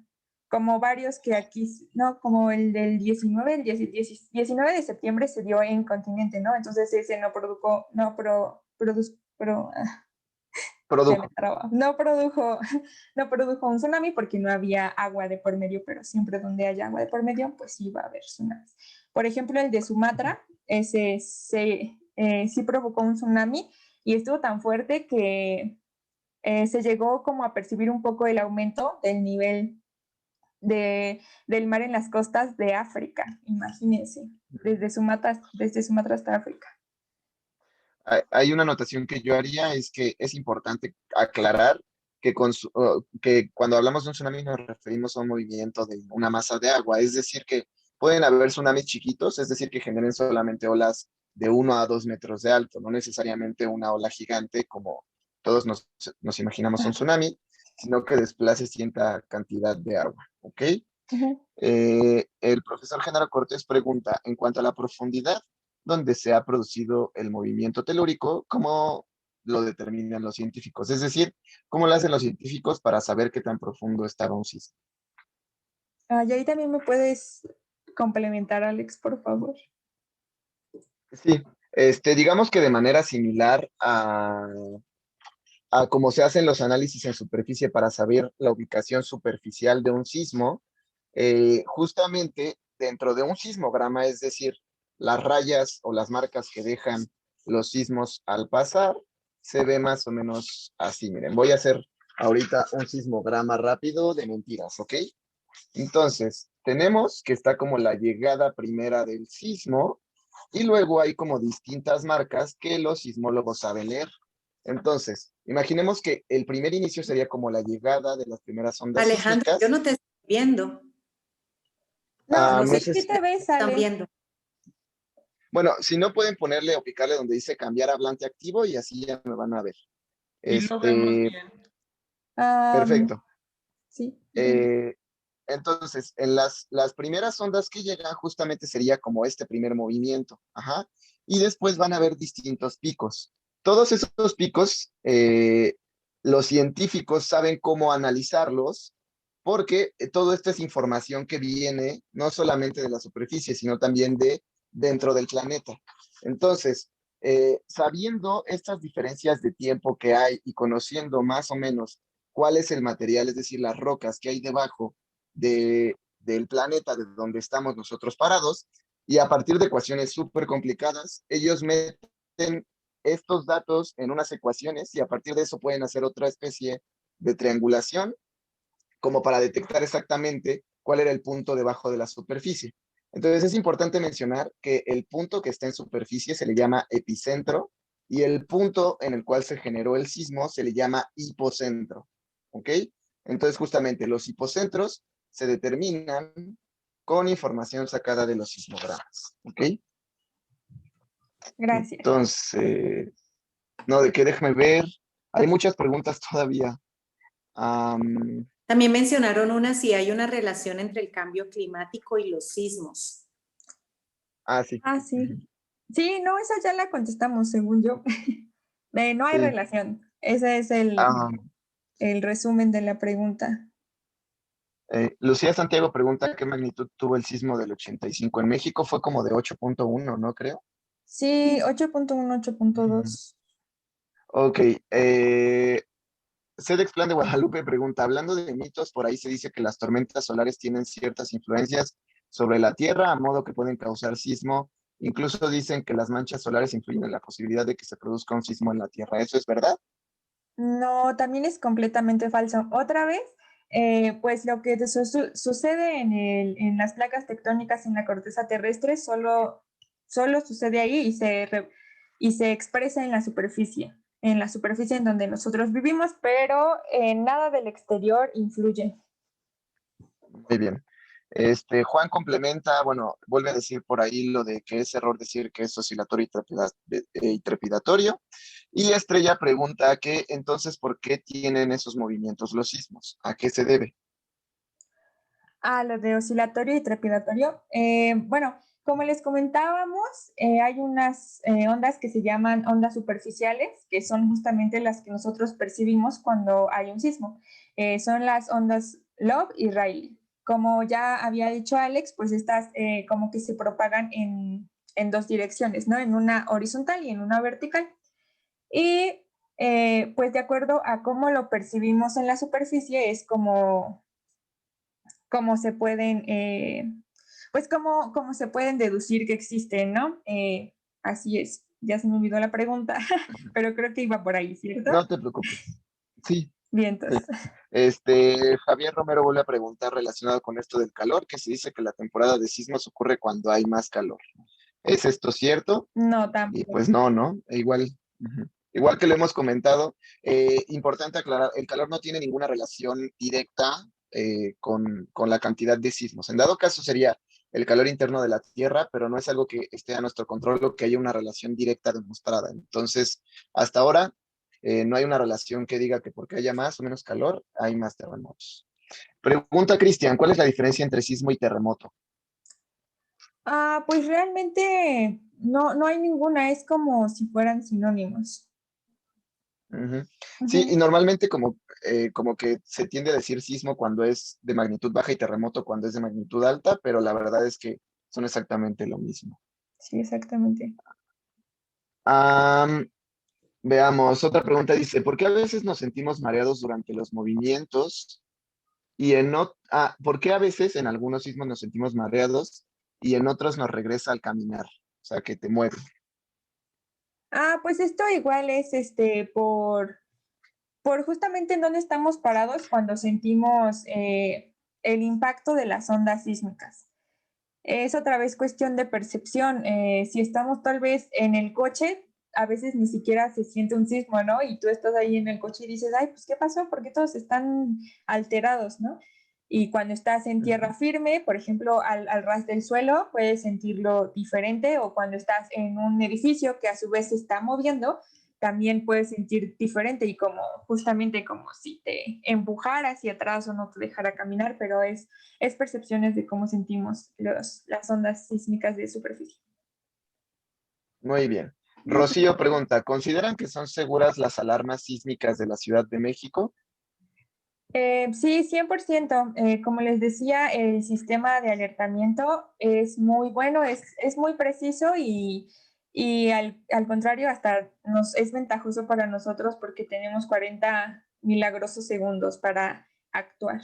varios que aquí, ¿no? Como el del 19 de septiembre se dio en continente, ¿no? Entonces ese no Produjo. no produjo un tsunami porque no había agua de por medio, pero siempre donde haya agua de por medio, pues sí va a haber tsunamis. Por ejemplo, el de Sumatra, ese sí provocó un tsunami y estuvo tan fuerte que se llegó como a percibir un poco el aumento del nivel del mar en las costas de África, imagínense, desde Sumatra hasta África. Hay una anotación que yo haría, es que es importante aclarar que, que cuando hablamos de un tsunami nos referimos a un movimiento de una masa de agua, es decir, que pueden haber tsunamis chiquitos, es decir, que generen solamente olas de 1 a 2 metros de alto, no necesariamente una ola gigante como todos nos imaginamos un tsunami, sino que desplace cierta cantidad de agua, ¿ok? Uh-huh. El profesor Genaro Cortés pregunta, en cuanto a la profundidad donde se ha producido el movimiento telúrico, ¿cómo lo determinan los científicos? Es decir, ¿cómo lo hacen los científicos para saber qué tan profundo estaba un sismo? Y ahí también me puedes complementar, Alex, por favor. Sí, digamos que de manera similar a cómo se hacen los análisis en superficie para saber la ubicación superficial de un sismo, justamente dentro de un sismograma, es decir, las rayas o las marcas que dejan los sismos al pasar, se ve más o menos así. Miren, voy a hacer ahorita un sismograma rápido de mentiras, ¿ok? Entonces, tenemos que está como la llegada primera del sismo y luego hay como distintas marcas que los sismólogos saben leer. Entonces, imaginemos que el primer inicio sería como la llegada de las primeras ondas Alejandro, sísmicas. yo no te estoy viendo. No, No sí, sé sí si, te ves, Están Ale. viendo. bueno, si no pueden ponerle o picarle donde dice cambiar hablante activo y así ya me van a ver. Y lo vemos bien. Perfecto. Sí. Entonces, en las primeras ondas que llegan justamente sería como este primer movimiento, ajá, y después van a haber distintos picos. Todos esos picos, los científicos saben cómo analizarlos, porque todo esto es información que viene no solamente de la superficie, sino también de dentro del planeta. Entonces, sabiendo estas diferencias de tiempo que hay y conociendo más o menos cuál es el material, es decir, las rocas que hay debajo del planeta de donde estamos nosotros parados, y a partir de ecuaciones súper complicadas, ellos meten estos datos en unas ecuaciones y a partir de eso pueden hacer otra especie de triangulación como para detectar exactamente cuál era el punto debajo de la superficie. Entonces es importante mencionar que el punto que está en superficie se le llama epicentro y el punto en el cual se generó el sismo se le llama hipocentro. ¿Ok? Entonces justamente los hipocentros se determinan con información sacada de los sismogramas. ¿Ok? Gracias. Entonces, no, de qué, déjame ver. Hay muchas preguntas todavía. También mencionaron si hay una relación entre el cambio climático y los sismos. Sí. Sí. Sí, no, esa ya la contestamos, según yo. No hay Sí. relación. Ese es el resumen de la pregunta. Lucía Santiago pregunta qué magnitud tuvo el sismo del 85. En México fue como de 8.1, ¿no creo? Sí, 8.1, 8.2. Ok. Cedex Plan de Guadalupe pregunta, hablando de mitos, por ahí se dice que las tormentas solares tienen ciertas influencias sobre la Tierra, a modo que pueden causar sismo. Incluso dicen que las manchas solares influyen en la posibilidad de que se produzca un sismo en la Tierra. ¿Eso es verdad? No, también es completamente falso. Otra vez, pues lo que sucede en las placas tectónicas en la corteza terrestre solo sucede ahí y se expresa en la superficie en donde nosotros vivimos, pero nada del exterior influye. Muy bien. Juan complementa, bueno, vuelve a decir por ahí lo de que es error decir que es oscilatorio y trepidatorio. Y Estrella pregunta que entonces, ¿por qué tienen esos movimientos los sismos? ¿A qué se debe? Lo de oscilatorio y trepidatorio. Bueno, como les comentábamos, hay unas ondas que se llaman ondas superficiales, que son justamente las que nosotros percibimos cuando hay un sismo. Son las ondas Love y Rayleigh. Como ya había dicho Alex, pues estas como que se propagan en dos direcciones, ¿no? En una horizontal y en una vertical. Y pues de acuerdo a cómo lo percibimos en la superficie es como se pueden, pues cómo se pueden deducir que existen, ¿no? Así es, ya se me olvidó la pregunta, pero creo que iba por ahí, ¿cierto? No te preocupes. Sí, Bien, sí. entonces. Javier Romero vuelve a preguntar relacionado con esto del calor, que se dice que la temporada de sismos ocurre cuando hay más calor. ¿Es esto cierto? No, Y tampoco. pues no, ¿no? Igual, ujú. Igual que lo hemos comentado, importante aclarar, el calor no tiene ninguna relación directa con la cantidad de sismos. En dado caso sería el calor interno de la Tierra, pero no es algo que esté a nuestro control o que haya una relación directa demostrada. Entonces, hasta ahora, no hay una relación que diga que porque haya más o menos calor, hay más terremotos. Pregunta Cristian, ¿cuál es la diferencia entre sismo y terremoto? Pues realmente no hay ninguna, es como si fueran sinónimos. Ujú. Sí, y Ujú. normalmente como que se tiende a decir sismo cuando es de magnitud baja y terremoto cuando es de magnitud alta, pero la verdad es que son exactamente lo mismo. Sí, exactamente. Am, Veamos, otra pregunta dice, ¿por qué a veces nos sentimos mareados durante los movimientos y ¿por qué a veces en algunos sismos nos sentimos mareados y en otros nos regresa al caminar? O sea, que te mueve. Pues esto igual es por justamente en dónde estamos parados cuando sentimos el impacto de las ondas sísmicas. Es otra vez cuestión de percepción. Si estamos tal vez en el coche, a veces ni siquiera se siente un sismo, ¿no? Y tú estás ahí en el coche y dices, ay, pues ¿qué pasó? ¿Por qué todos están alterados, ¿no? Y cuando estás en Ujú. tierra firme, por ejemplo, al ras del suelo, puedes sentirlo diferente, o cuando estás en un edificio que a su vez se está moviendo, también puedes sentir diferente y como justamente como si te empujara hacia atrás o no te dejara caminar, pero es percepciones de cómo sentimos las ondas sísmicas de superficie. Muy bien. Rocío pregunta, ¿consideran que son seguras las alarmas sísmicas de la Ciudad de México? Sí, 100%. Como les decía, el sistema de alertamiento es muy bueno, es muy preciso y al contrario, hasta es ventajoso para nosotros porque tenemos 40 milagrosos segundos para actuar.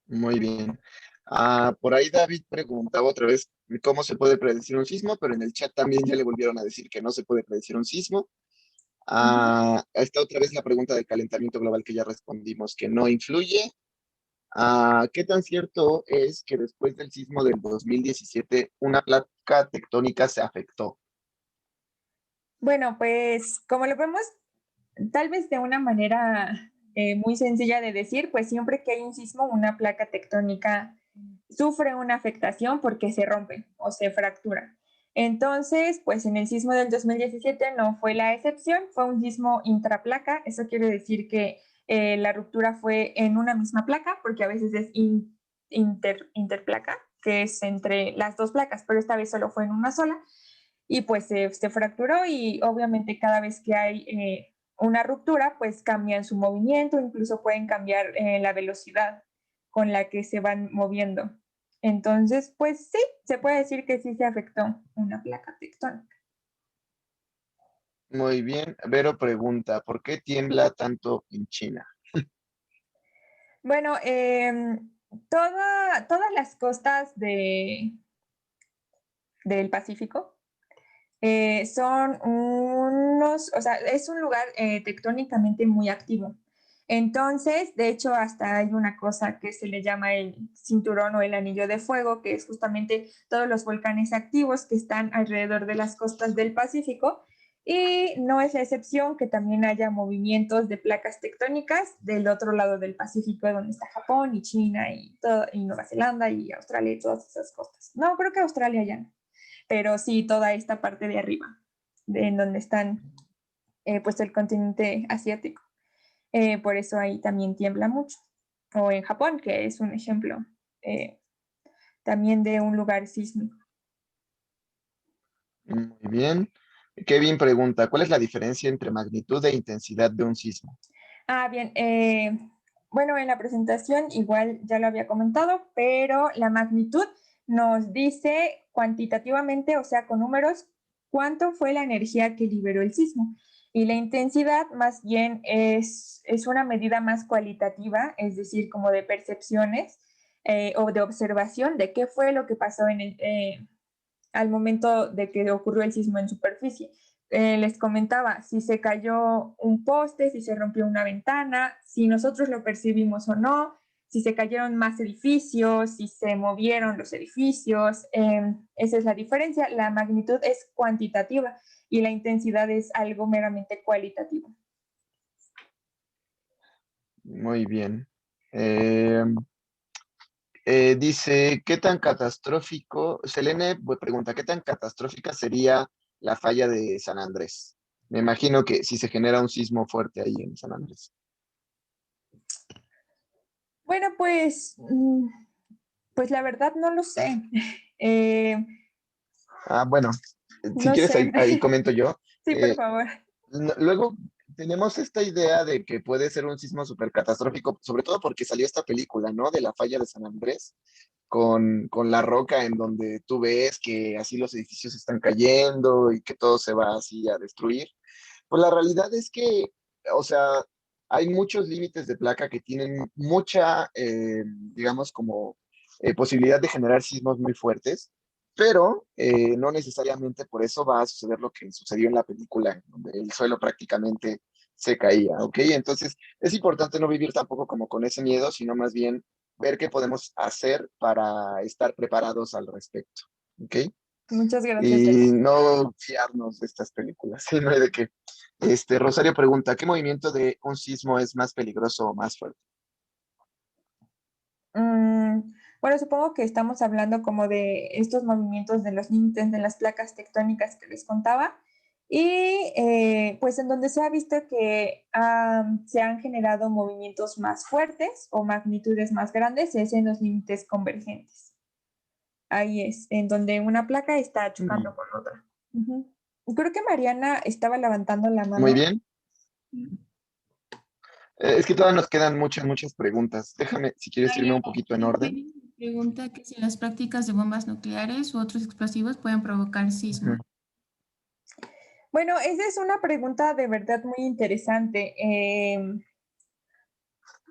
Muy bien. Por ahí David preguntaba otra vez cómo se puede predecir un sismo, pero en el chat también ya le volvieron a decir que no se puede predecir un sismo. Ujú. Está otra vez la pregunta del calentamiento global que ya respondimos que no influye. ¿Qué tan cierto es que después del sismo del 2017 una placa tectónica se afectó? Bueno, pues como lo vemos, tal vez de una manera muy sencilla de decir, pues siempre que hay un sismo, una placa tectónica sufre una afectación porque se rompe o se fractura. Entonces, pues en el sismo del 2017 no fue la excepción, fue un sismo intraplaca. Eso quiere decir que la ruptura fue en una misma placa, porque a veces es interplaca, que es entre las dos placas, pero esta vez solo fue en una sola. Y pues se fracturó y obviamente cada vez que hay una ruptura, pues cambian su movimiento, incluso pueden cambiar la velocidad con la que se van moviendo. Entonces, pues sí, se puede decir que sí se afectó una placa tectónica. Muy bien. Vero pregunta, ¿por qué tiembla tanto en China? Bueno, todas las costas del Pacífico son o sea, es un lugar tectónicamente muy activo. Entonces, de hecho, hasta hay una cosa que se le llama el cinturón o el anillo de fuego, que es justamente todos los volcanes activos que están alrededor de las costas del Pacífico. Y no es la excepción que también haya movimientos de placas tectónicas del otro lado del Pacífico, donde está Japón y China y, todo, y Nueva Zelanda y Australia y todas esas cosas. No, creo que Australia ya no, pero sí toda esta parte de arriba, en donde están pues el continente asiático. Por eso ahí también tiembla mucho. O en Japón, que es un ejemplo también de un lugar sísmico. Muy bien. Kevin pregunta, ¿cuál es la diferencia entre magnitud e intensidad de un sismo? Ah, bien. Bueno, en la presentación igual ya lo había comentado, pero la magnitud nos dice cuantitativamente, o sea, con números, cuánto fue la energía que liberó el sismo. Y la intensidad más bien es una medida más cualitativa, es decir, como de percepciones o de observación de qué fue lo que pasó al momento de que ocurrió el sismo en superficie. Les comentaba, si se cayó un poste, si se rompió una ventana, si nosotros lo percibimos o no, si se cayeron más edificios, si se movieron los edificios. Esa es la diferencia. La magnitud es cuantitativa y la intensidad es algo meramente cualitativo. Muy bien. Dice, ¿qué tan catastrófico? Selene pregunta, ¿qué tan catastrófica sería la falla de San Andrés? Me imagino que si se genera un sismo fuerte ahí en San Andrés. Bueno, pues la verdad no lo sé. Eh, Bueno, si no quieres sé. ahí comento yo. Sí, por favor. Luego tenemos esta idea de que puede ser un sismo súper catastrófico, sobre todo porque salió esta película, ¿no? De la falla de San Andrés, con La Roca, en donde tú ves que así los edificios están cayendo y que todo se va así a destruir. Pues la realidad es que, o sea, hay muchos límites de placa que tienen mucha, digamos, como posibilidad de generar sismos muy fuertes, pero no necesariamente por eso va a suceder lo que sucedió en la película, donde el suelo prácticamente se caía, ¿ok? Entonces, es importante no vivir tampoco como con ese miedo, sino más bien ver qué podemos hacer para estar preparados al respecto, ¿ok? Muchas gracias, Y Alex. no fiarnos de estas películas, sino de que Rosario pregunta, ¿qué movimiento de un sismo es más peligroso o más fuerte? Bueno, supongo que estamos hablando como de estos movimientos de los límites de las placas tectónicas que les contaba y pues en donde se ha visto que se han generado movimientos más fuertes o magnitudes más grandes es en los límites convergentes. Ahí es, en donde una placa está chocando con otra. Ujú. Creo que Mariana estaba levantando la Muy mano. bien. Es que todavía nos quedan muchas preguntas. Déjame, si quieres, irme un poquito en orden. Pregunta que si las prácticas de bombas nucleares u otros explosivos pueden provocar sismo. Bueno, esa es una pregunta de verdad muy interesante.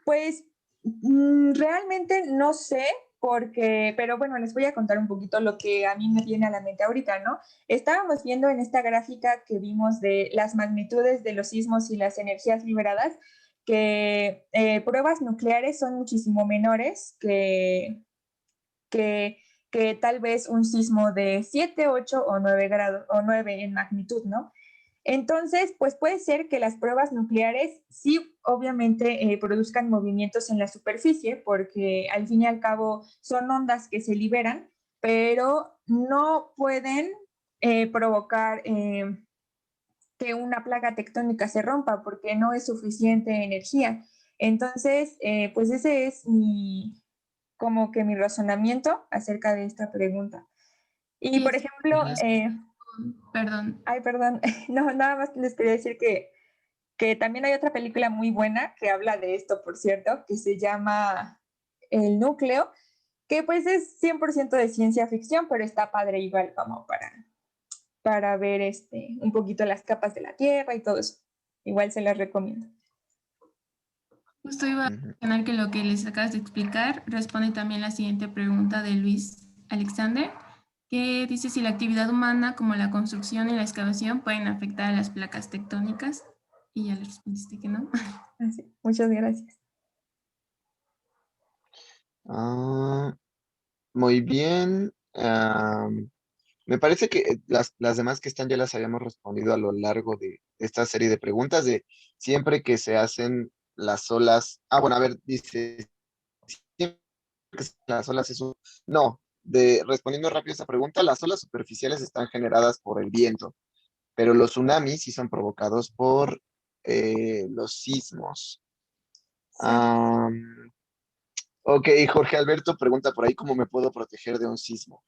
Pues realmente no sé porque, pero bueno, les voy a contar un poquito lo que a mí me viene a la mente ahorita, ¿no? Estábamos viendo en esta gráfica que vimos de las magnitudes de los sismos y las energías liberadas, que pruebas nucleares son muchísimo menores que, que tal vez un sismo de 7, 8 o 9 grados o 9 en magnitud, ¿no? Entonces, pues puede ser que las pruebas nucleares sí, obviamente, produzcan movimientos en la superficie, porque al fin y al cabo son ondas que se liberan, pero no pueden provocar que una placa tectónica se rompa, porque no es suficiente energía. Entonces, pues ese es como que mi razonamiento acerca de esta pregunta. Y Sí, por ejemplo, perdón. ay, perdón, no, nada más les quería decir que también hay otra película muy buena que habla de esto, por cierto, que se llama El Núcleo, que pues es 100% de ciencia ficción, pero está padre igual como para ver un poquito las capas de la Tierra y todo eso. Igual se las recomiendo. Justo iba a mencionar que lo que les acabas de explicar responde también la siguiente pregunta de Luis Alexander, que dice si la actividad humana como la construcción y la excavación pueden afectar a las placas tectónicas. Y ya le respondiste que no. Así, muchas gracias. Muy bien. Me parece que las demás que están ya las habíamos respondido a lo largo de esta serie de preguntas de siempre que se hacen las olas. Ah, bueno, a ver, dice, siempre que se hacen las olas es un... No, respondiendo rápido a esa pregunta, las olas superficiales están generadas por el viento, pero los tsunamis sí son provocados por los sismos. Sí. Ok, Jorge Alberto pregunta por ahí cómo me puedo proteger de un sismo.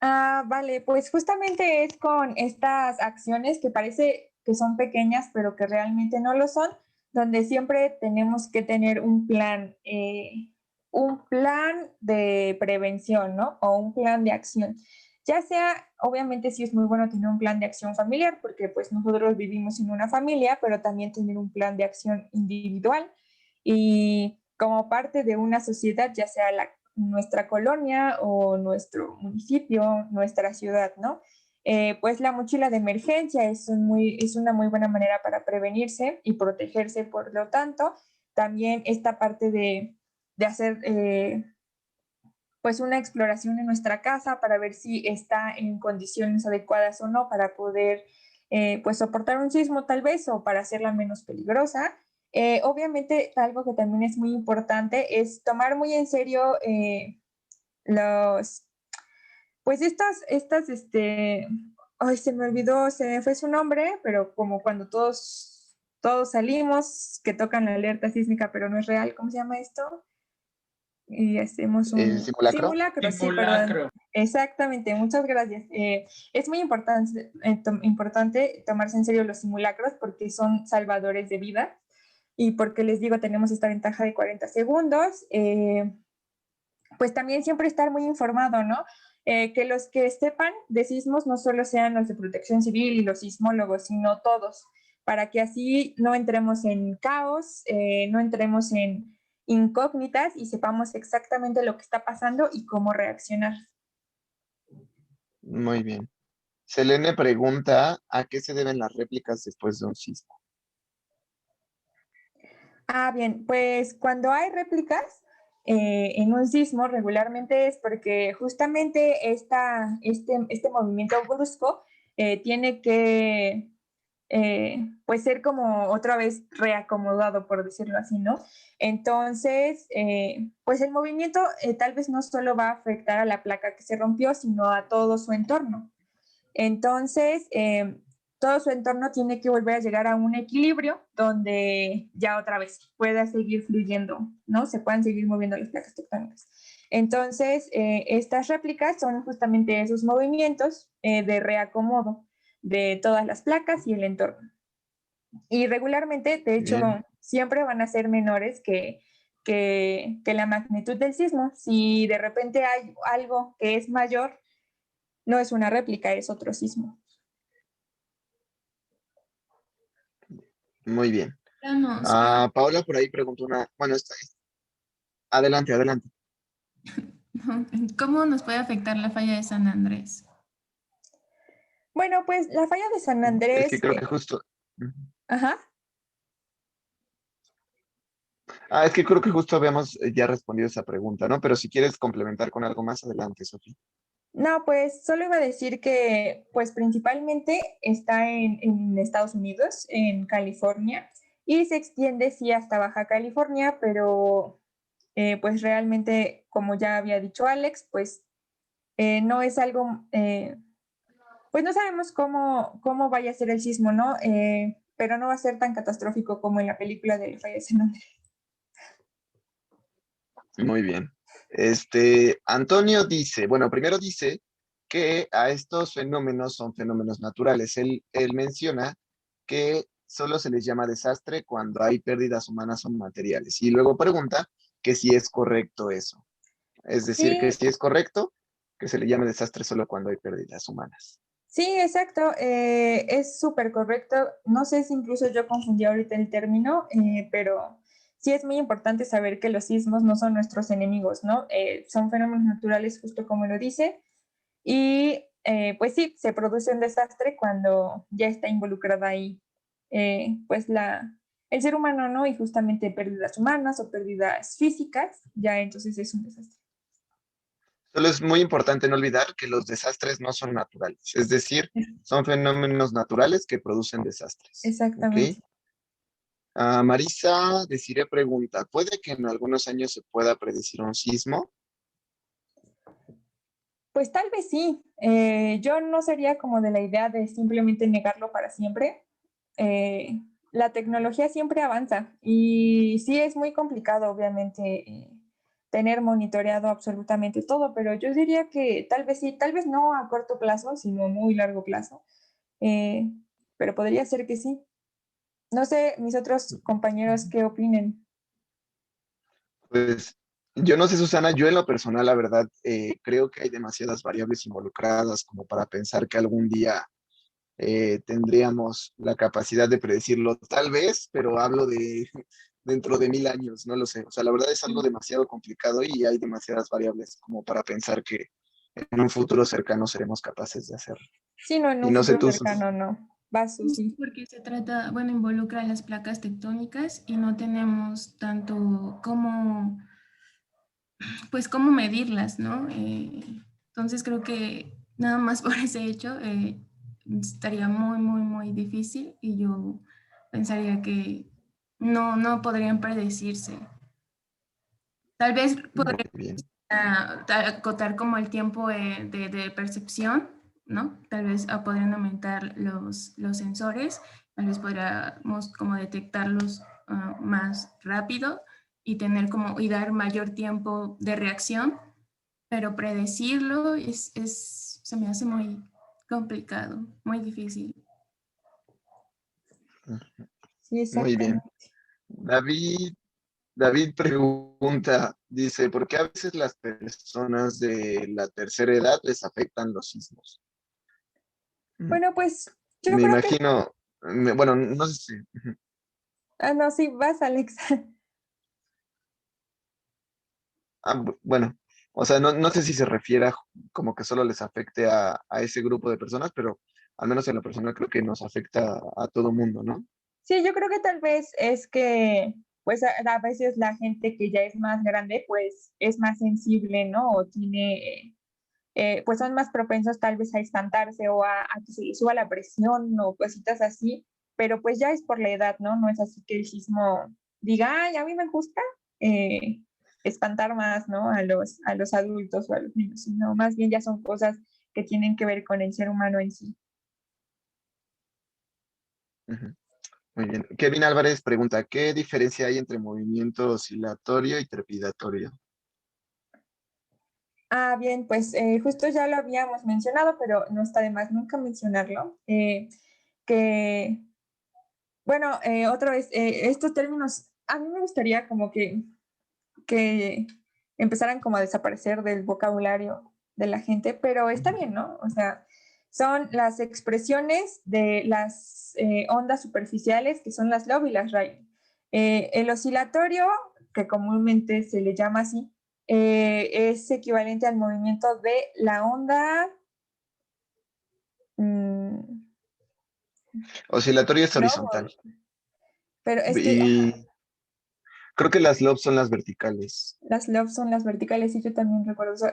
Vale, pues justamente es con estas acciones que parece que son pequeñas, pero que realmente no lo son, donde siempre tenemos que tener un plan de prevención, ¿no? O un plan de acción. Ya sea, obviamente sí es muy bueno tener un plan de acción familiar, porque pues nosotros vivimos en una familia, pero también tener un plan de acción individual y como parte de una sociedad, ya sea nuestra colonia o nuestro municipio, nuestra ciudad, ¿no? Pues la mochila de emergencia es una muy buena manera para prevenirse y protegerse, por lo tanto, también esta parte de hacer pues una exploración en nuestra casa para ver si está en condiciones adecuadas o no para poder pues soportar un sismo tal vez o para hacerla menos peligrosa. Obviamente algo que también es muy importante es tomar muy en serio los, pues ay, se me olvidó, se me fue su nombre, pero como cuando todos salimos, que tocan la alerta sísmica, pero no es real, ¿cómo se llama esto? Y hacemos un ¿Simulacro? simulacro, sí, perdón. Simulacro. Exactamente, muchas gracias. Es muy importante tomarse en serio los simulacros porque son salvadores de vida y porque les digo, tenemos esta ventaja de 40 segundos. Pues también siempre estar muy informado, ¿no? Que los que sepan de sismos no solo sean los de protección civil y los sismólogos, sino todos, para que así no entremos en caos, no entremos en incógnitas y sepamos exactamente lo que está pasando y cómo reaccionar. Muy bien. Selene pregunta, ¿a qué se deben las réplicas después de un sismo? Bien, pues cuando hay réplicas en un sismo regularmente es porque justamente este movimiento brusco tiene que pues ser como otra vez reacomodado, por decirlo así, ¿no? Entonces, pues el movimiento tal vez no solo va a afectar a la placa que se rompió, sino a todo su entorno. Entonces, todo su entorno tiene que volver a llegar a un equilibrio donde ya otra vez pueda seguir fluyendo, ¿no? Se puedan seguir moviendo las placas tectónicas. Entonces, estas réplicas son justamente esos movimientos de reacomodo de todas las placas y el entorno. Y regularmente, de hecho, Bien, siempre van a ser menores que la magnitud del sismo. Si de repente hay algo que es mayor, no es una réplica, es otro sismo. muy bien. Planos. Paola por ahí preguntó una, bueno, adelante, adelante. ¿Cómo nos puede afectar la falla de San Andrés? Bueno, pues la falla de San Es que Andrés, creo que justo, ajá. es que creo que justo habíamos ya respondido esa pregunta, ¿no? Pero si quieres complementar con algo más adelante, Sofía. No, pues solo iba a decir que pues principalmente está en Estados Unidos, en California, y se extiende sí hasta Baja California, pero pues realmente, como ya había dicho Alex, pues no es algo, pues no sabemos cómo vaya a ser el sismo, ¿no? Pero no va a ser tan catastrófico como en la película del Falla de San Andrés. Muy bien. Antonio dice, bueno, primero dice que a estos fenómenos son fenómenos naturales. Él menciona que solo se les llama desastre cuando hay pérdidas humanas o materiales. Y luego pregunta que si es correcto eso. Es decir, que Sí, si es correcto que se le llame desastre solo cuando hay pérdidas humanas. sí, exacto. Es súper correcto. No sé si incluso yo confundí ahorita el término, pero sí es muy importante saber que los sismos no son nuestros enemigos, ¿no? Son fenómenos naturales, justo como lo dice. Y pues sí, se produce un desastre cuando ya está involucrada ahí, pues el ser humano, ¿no? Y justamente pérdidas humanas o pérdidas físicas, ya entonces es un desastre. Solo es muy importante no olvidar que los desastres no son naturales, es decir, son fenómenos naturales que producen desastres. ¿Ok? Exactamente. Marisa Desiree pregunta, ¿puede que en algunos años se pueda predecir un sismo? Pues tal vez sí. Yo no sería como de la idea de simplemente negarlo para siempre. La tecnología siempre avanza y sí es muy complicado, obviamente, tener monitoreado absolutamente todo, pero yo diría que tal vez sí, tal vez no a corto plazo, sino a muy largo plazo. Eh, pero podría ser que sí. No sé, mis otros compañeros qué opinen. Pues yo no sé, Susana, yo en lo personal, la verdad, creo que hay demasiadas variables involucradas como para pensar que algún día tendríamos la capacidad de predecirlo, tal vez, pero hablo de dentro de 1000 años, no lo sé. O sea, la verdad es algo demasiado complicado y hay demasiadas variables como para pensar que en un futuro cercano seremos capaces de hacerlo. Sí, no, en Y un no sé futuro tú, cercano, no. Va, Susi. Porque se trata, bueno, involucra las placas tectónicas y no tenemos tanto cómo, pues cómo medirlas, ¿no? Entonces creo que nada más por ese hecho estaría muy, muy, muy difícil y yo pensaría que no podrían predecirse. Tal vez muy bien. acotar como el tiempo de percepción, ¿no? Tal vez podrían aumentar los sensores, tal vez podríamos como detectarlos más rápido y tener como y dar mayor tiempo de reacción, pero predecirlo se me hace muy complicado, muy difícil. Sí, Muy bien. exactamente. David pregunta, dice, ¿por qué a veces las personas de la tercera edad les afectan los sismos? Bueno, pues yo Me creo que... imagino, bueno, no sé si, Ah, no, sí, vas, Alex. bueno, o sea, no sé si se refiere a como que solo les afecte a ese grupo de personas, pero al menos en lo personal creo que nos afecta a todo mundo, ¿no? Sí, yo creo que tal vez es que, pues a veces la gente que ya es más grande, pues es más sensible, ¿no? O tiene, pues son más propensos tal vez a espantarse o a que se les suba la presión o cositas así, pero pues ya es por la edad, ¿no? No es así que el sismo diga, ay, a mí me gusta eh, espantar más, ¿no? A los adultos o a los niños, sino más bien ya son cosas que tienen que ver con el ser humano en sí. Ujú. Muy bien. Kevin Álvarez pregunta, ¿qué diferencia hay entre movimiento oscilatorio y trepidatorio? Ah, bien, pues justo ya lo habíamos mencionado, pero no está de más nunca mencionarlo. Que, bueno, otra vez, estos términos, a mí me gustaría como que empezaran como a desaparecer del vocabulario de la gente, pero está bien, ¿no? O sea, son las expresiones de las ondas superficiales, que son las Love y las Rayleigh. El oscilatorio, que comúnmente se le llama así, es equivalente al movimiento de la onda. mm, Oscilatorio es horizontal. Love, pero es que Y creo que las lobes son las verticales. las love son las verticales y yo también recuerdo eso.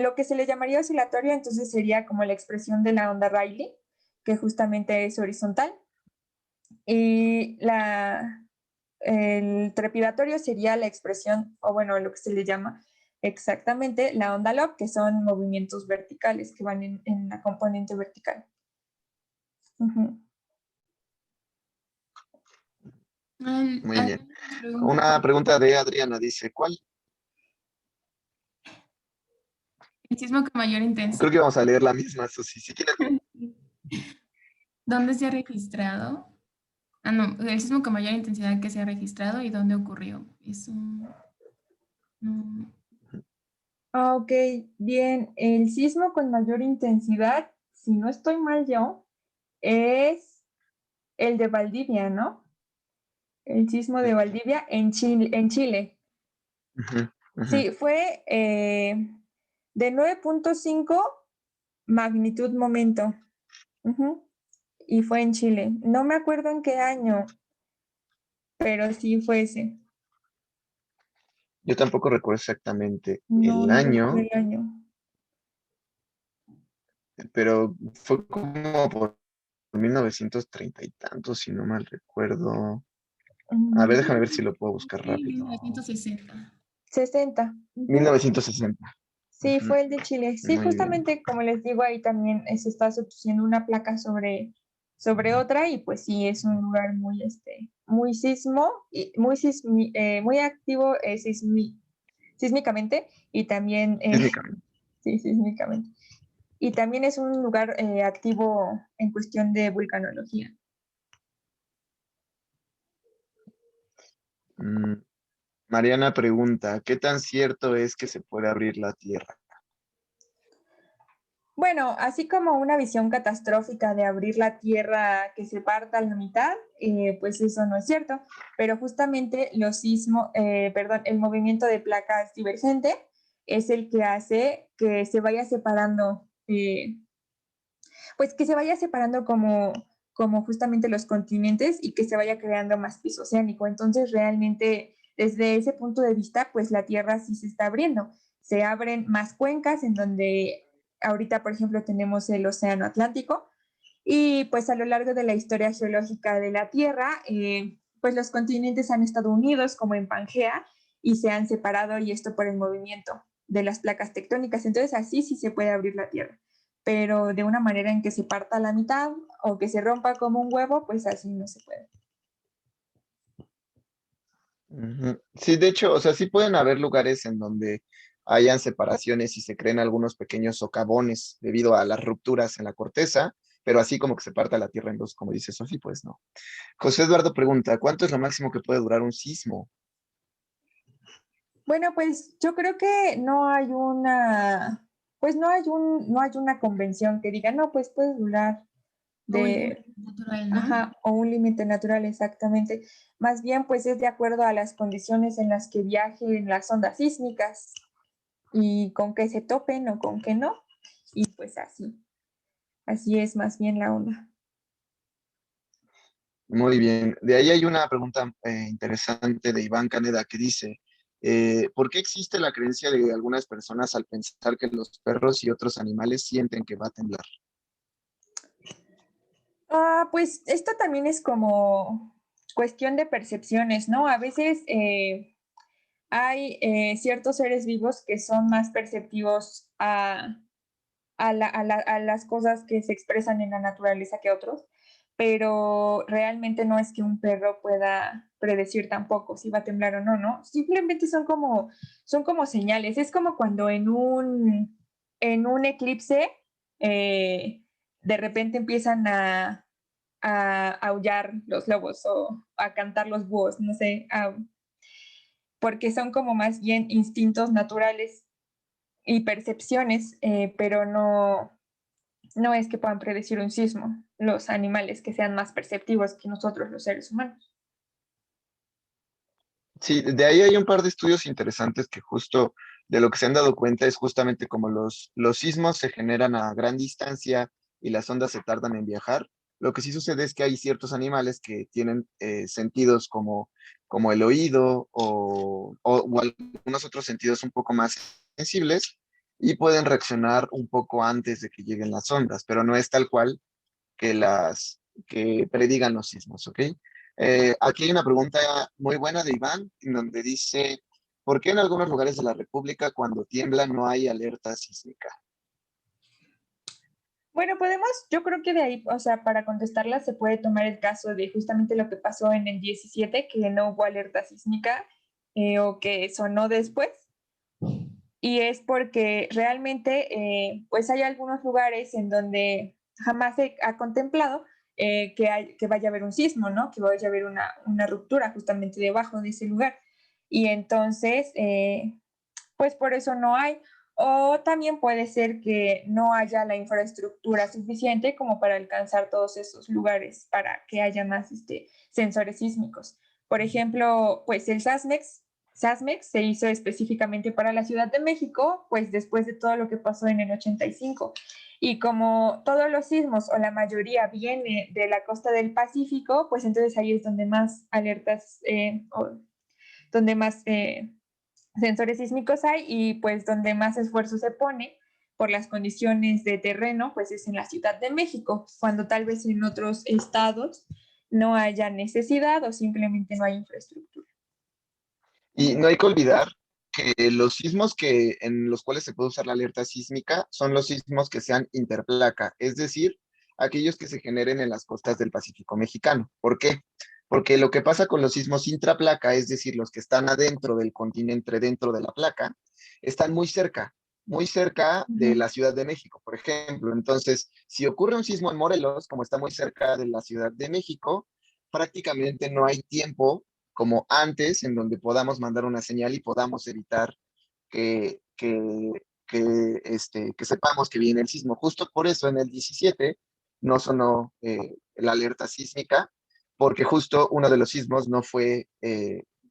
Lo que se le llamaría oscilatorio entonces sería como la expresión de la onda Rayleigh, que justamente es horizontal. Y el trepidatorio sería la expresión, o bueno, lo que se le llama exactamente la onda Love, que son movimientos verticales que van en la componente vertical. Ujú. Muy bien. Nos pregunta Una pregunta de Adriana dice, ¿cuál? el sismo con mayor Creo intensidad. que vamos a leer la misma, Susi. Si quieres, ¿Dónde se ha registrado? Ah, no, el sismo con mayor intensidad que se ha registrado y dónde ocurrió. Eso no. Ah, ok, bien. El sismo con mayor intensidad, si no estoy mal yo, es el de Valdivia, ¿no? El sismo de Valdivia en Chile, en Chile. ujú, ujú. Sí, fue de 9.5 magnitud momento. Ujú. Y fue en Chile. No me acuerdo en qué año, pero sí fue ese. Yo tampoco recuerdo exactamente No, el no recuerdo año, el año. pero fue como por 1930 y tantos, si no mal recuerdo. A ver, déjame ver si lo puedo buscar Sí, rápido. 1960. 60. 1960. Sí, Ujú, fue el de Chile. Sí, muy bien. justamente como les digo, ahí también se está sustituyendo una placa sobre otra y pues sí, es un lugar muy, muy sismo, y muy activo sísmicamente y también, Técnicamente. sí, sísmicamente. Y también es un lugar activo en cuestión de vulcanología. Mm, Mariana pregunta, ¿qué tan cierto es que se puede abrir la Tierra? Bueno, así como una visión catastrófica de abrir la tierra que se parta a la mitad, pues eso no es cierto, pero justamente el movimiento de placas divergente es el que hace que se vaya separando, pues que se vaya separando como justamente los continentes y que se vaya creando más piso oceánico. Entonces, realmente, desde ese punto de vista, pues la Tierra sí se está abriendo. Se abren más cuencas en donde ahorita, por ejemplo, tenemos el Océano Atlántico y pues a lo largo de la historia geológica de la Tierra, pues los continentes han estado unidos como en Pangea y se han separado y esto por el movimiento de las placas tectónicas. Entonces así sí se puede abrir la Tierra, pero de una manera en que se parta a la mitad o que se rompa como un huevo, pues así no se puede. Ujú. Sí, de hecho, o sea, sí pueden haber lugares en donde hayan separaciones y se creen algunos pequeños socavones debido a las rupturas en la corteza, pero así como que se parta la Tierra en dos, como dice Sofi, pues no. José Eduardo pregunta, ¿cuánto es lo máximo que puede durar un sismo? Bueno, pues yo creo que no hay pues no hay una convención que diga, no, pues puede durar O un límite de, natural, ¿no? ajá, o un límite natural exactamente. Más bien, pues es de acuerdo a las condiciones en las que viajen las ondas sísmicas y con qué se topen o con qué no. Y pues así es más bien la onda. Muy bien. De ahí hay una pregunta interesante de Iván Caneda que dice, ¿por qué existe la creencia de algunas personas al pensar que los perros y otros animales sienten que va a temblar? Pues esto también es como cuestión de percepciones, ¿no? A veces hay ciertos seres vivos que son más perceptivos a las cosas que se expresan en la naturaleza que otros, pero realmente no es que un perro pueda predecir tampoco si va a temblar o no, ¿no? Simplemente son como señales. Es como cuando en un eclipse de repente empiezan a aullar los lobos o a cantar los búhos, no sé, porque son como más bien instintos naturales y percepciones, pero no es que puedan predecir un sismo los animales que sean más perceptivos que nosotros los seres humanos. Sí, de ahí hay un par de estudios interesantes que justo de lo que se han dado cuenta es justamente como los sismos se generan a gran distancia y las ondas se tardan en viajar. Lo que sí sucede es que hay ciertos animales que tienen sentidos como el oído o algunos otros sentidos un poco más sensibles y pueden reaccionar un poco antes de que lleguen las ondas, pero no es tal cual que predigan los sismos, ¿ok? Aquí hay una pregunta muy buena de Iván, en donde dice, ¿por qué en algunos lugares de la República cuando tiembla no hay alerta sísmica? Bueno, yo creo que de ahí, o sea, para contestarla se puede tomar el caso de justamente lo que pasó en el 17, que no hubo alerta sísmica o que sonó después. Y es porque realmente, pues hay algunos lugares en donde jamás se ha contemplado que vaya a haber un sismo, ¿no? Que vaya a haber una ruptura justamente debajo de ese lugar. Y entonces, pues por eso no hay. O también puede ser que no haya la infraestructura suficiente como para alcanzar todos esos lugares para que haya más sensores sísmicos. Por ejemplo, pues el SASMEX se hizo específicamente para la Ciudad de México, pues después de todo lo que pasó en el 85. Y como todos los sismos o la mayoría viene de la costa del Pacífico, pues entonces ahí es donde más alertas o donde más sensores sísmicos hay y pues donde más esfuerzo se pone por las condiciones de terreno, pues es en la Ciudad de México, cuando tal vez en otros estados no haya necesidad o simplemente no hay infraestructura. Y no hay que olvidar que los sismos en los cuales se puede usar la alerta sísmica son los sismos que sean interplaca, es decir, aquellos que se generen en las costas del Pacífico mexicano. ¿Por qué? Porque lo que pasa con los sismos intraplaca, es decir, los que están adentro del continente, dentro de la placa, están muy cerca de la Ciudad de México, por ejemplo. Entonces, si ocurre un sismo en Morelos, como está muy cerca de la Ciudad de México, prácticamente no hay tiempo como antes, en donde podamos mandar una señal y podamos evitar que, que, que sepamos que viene el sismo. Justo por eso en el 17 no sonó la alerta sísmica, porque justo uno de los sismos no fue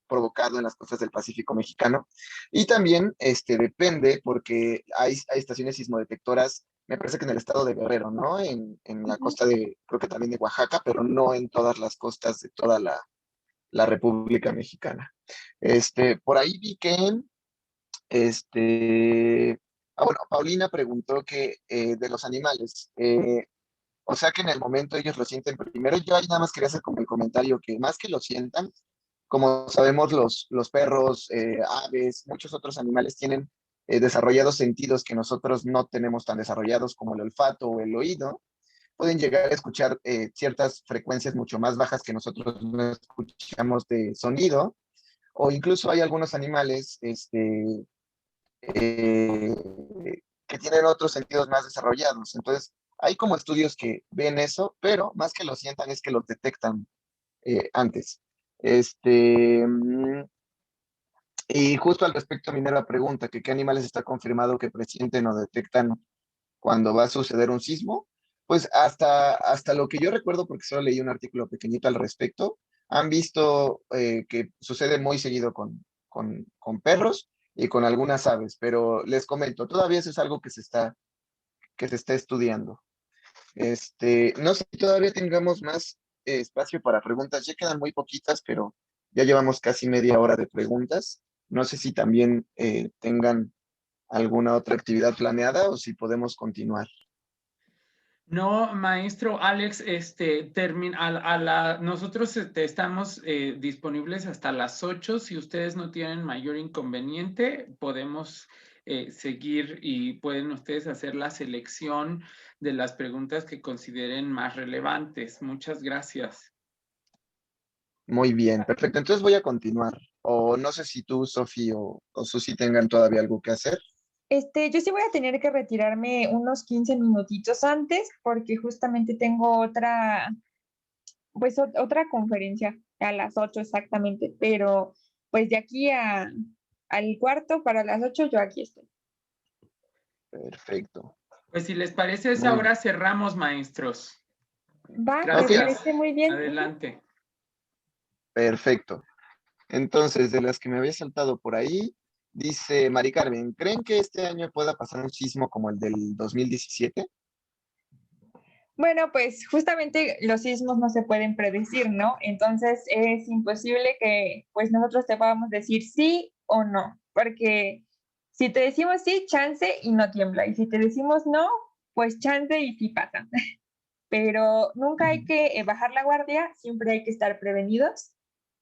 provocado en las costas del Pacífico mexicano. Y también depende, porque hay estaciones sismodetectoras, me parece que en el estado de Guerrero, ¿no? En la costa de, creo que también de Oaxaca, pero no en todas las costas de toda la República Mexicana. Por ahí vi que, bueno, Paulina preguntó que de los animales, o sea que en el momento ellos lo sienten primero. Yo ahí nada más quería hacer como el comentario que más que lo sientan, como sabemos los perros, aves, muchos otros animales tienen desarrollados sentidos que nosotros no tenemos tan desarrollados como el olfato o el oído. Pueden llegar a escuchar ciertas frecuencias mucho más bajas que nosotros no escuchamos de sonido, o incluso hay algunos animales eh, que tienen otros sentidos más desarrollados. Entonces, hay como estudios que ven eso, pero más que lo sientan es que los detectan antes. Y justo al respecto, Minera pregunta que qué animales está confirmado que presienten o detectan cuando va a suceder un sismo. Pues hasta lo que yo recuerdo, porque solo leí un artículo pequeñito al respecto, han visto que sucede muy seguido con perros y con algunas aves, pero les comento, todavía eso es algo que se está estudiando. No sé si todavía tengamos más espacio para preguntas, ya quedan muy poquitas, pero ya llevamos casi media hora de preguntas. No sé si también tengan alguna otra actividad planeada o si podemos continuar. No, maestro Alex, nosotros estamos disponibles hasta las 8. Si ustedes no tienen mayor inconveniente, podemos seguir y pueden ustedes hacer la selección de las preguntas que consideren más relevantes. Muchas gracias. Muy bien, perfecto. Entonces voy a continuar. O no sé si tú, Sofi o Susi tengan todavía algo que hacer. Yo sí voy a tener que retirarme unos 15 minutitos antes porque justamente tengo otra conferencia a las 8 exactamente, pero pues de aquí al cuarto para las 8 yo aquí estoy. Perfecto. Pues si les parece, esa Muy hora cerramos, maestros. Va, me Ok, Gracias. parece muy bien. Adelante. perfecto. Entonces, de las que me había saltado por ahí, dice Mari Carmen, ¿creen que este año pueda pasar un sismo como el del 2017? Bueno, pues justamente los sismos no se pueden predecir, ¿no? Entonces es imposible que pues nosotros te podamos decir sí o no, porque si te decimos sí, chance y no tiembla, y si te decimos no, pues chance y sí pasa. Pero nunca hay que bajar la guardia, siempre hay que estar prevenidos.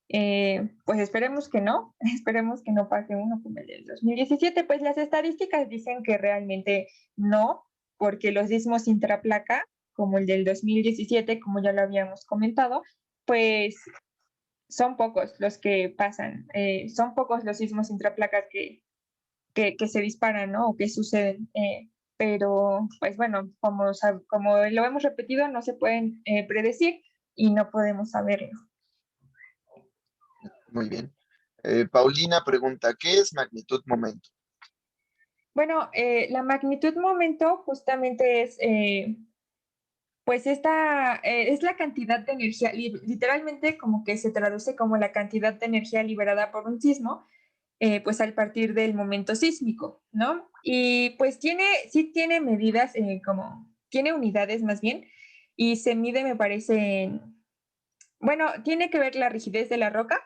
Pues esperemos que no, esperemos que no pase uno como el del 2017. Pues las estadísticas dicen que realmente no, porque los sismos intraplaca, como el del 2017, como ya lo habíamos comentado, pues son pocos los que pasan, son pocos los sismos intraplaca que se disparan, ¿no? O que suceden. Pero, pues bueno, como lo hemos repetido, no se pueden predecir y no podemos saberlo. Muy bien. Paulina pregunta, ¿qué es magnitud momento? Bueno, la magnitud momento justamente es, pues esta es la cantidad de energía, literalmente como que se traduce como la cantidad de energía liberada por un sismo, pues al partir del momento sísmico, ¿no? Y pues sí tiene medidas, tiene unidades más bien, y se mide, me parece, bueno, tiene que ver la rigidez de la roca,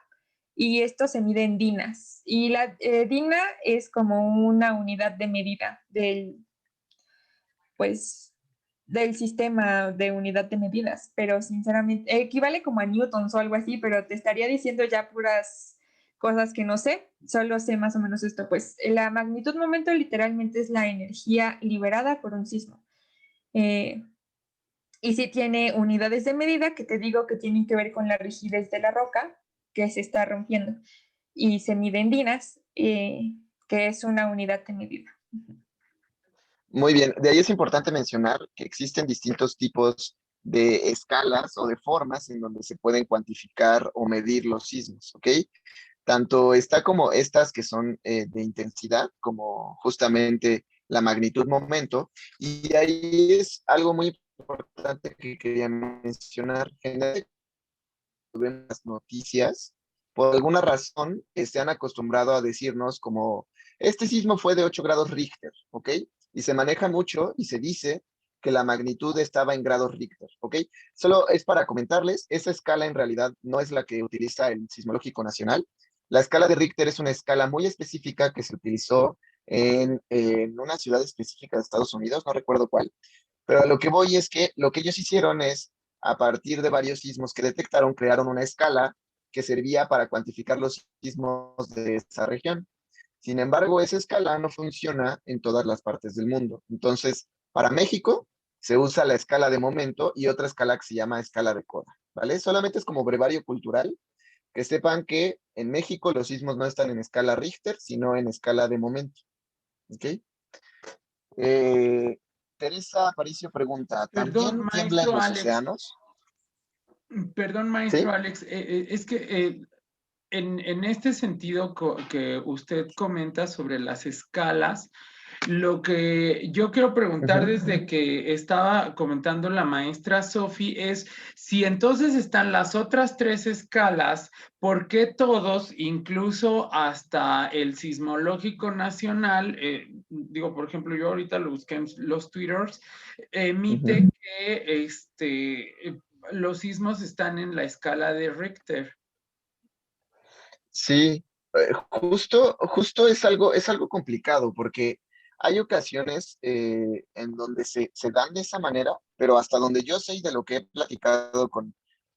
y esto se mide en dinas. Y la dina es como una unidad de medida pues, del sistema de unidad de medidas, pero sinceramente equivale como a newtons o algo así, pero te estaría diciendo ya puras cosas que no sé, solo sé más o menos esto, pues la magnitud momento literalmente es la energía liberada por un sismo. Y sí tiene unidades de medida que te digo que tienen que ver con la rigidez de la roca que se está rompiendo y se mide en dinas, que es una unidad de medida. Muy bien, de ahí es importante mencionar que existen distintos tipos de escalas o de formas en donde se pueden cuantificar o medir los sismos, ¿ok? Tanto está como estas que son de intensidad, como justamente la magnitud momento, y ahí es algo muy importante que quería mencionar. Generalmente en las noticias, por alguna razón, se han acostumbrado a decirnos como, este sismo fue de 8 grados Richter, ¿ok? Y se maneja mucho y se dice que la magnitud estaba en grados Richter, ¿ok? Solo es para comentarles, esa escala en realidad no es la que utiliza el Sismológico Nacional. La escala de Richter es una escala muy específica que se utilizó en una ciudad específica de Estados Unidos, no recuerdo cuál, pero a lo que voy es que lo que ellos hicieron es, a partir de varios sismos que detectaron, crearon una escala que servía para cuantificar los sismos de esa región. Sin embargo, esa escala no funciona en todas las partes del mundo. Entonces, para México se usa la escala de momento y otra escala que se llama escala de Koda, ¿vale? Solamente es como brevario cultural, que sepan que en México los sismos no están en escala Richter, sino en escala de momento, ¿ok? Eh, Teresa Aparicio pregunta, Perdón, ¿también tiembla en maestro los Alex. océanos? Perdón, maestro ¿Sí? Alex. Es que en este sentido que usted comenta sobre las escalas, lo que yo quiero preguntar Ujú. desde que estaba comentando la maestra Sofi es si entonces están las otras tres escalas, ¿por qué todos, incluso hasta el Sismológico Nacional, digo, por ejemplo, yo ahorita lo busqué en los Twitters, emite Ujú. que los sismos están en la escala de Richter? Sí, justo es algo complicado porque hay ocasiones en donde se dan de esa manera, pero hasta donde yo sé y de lo que he platicado con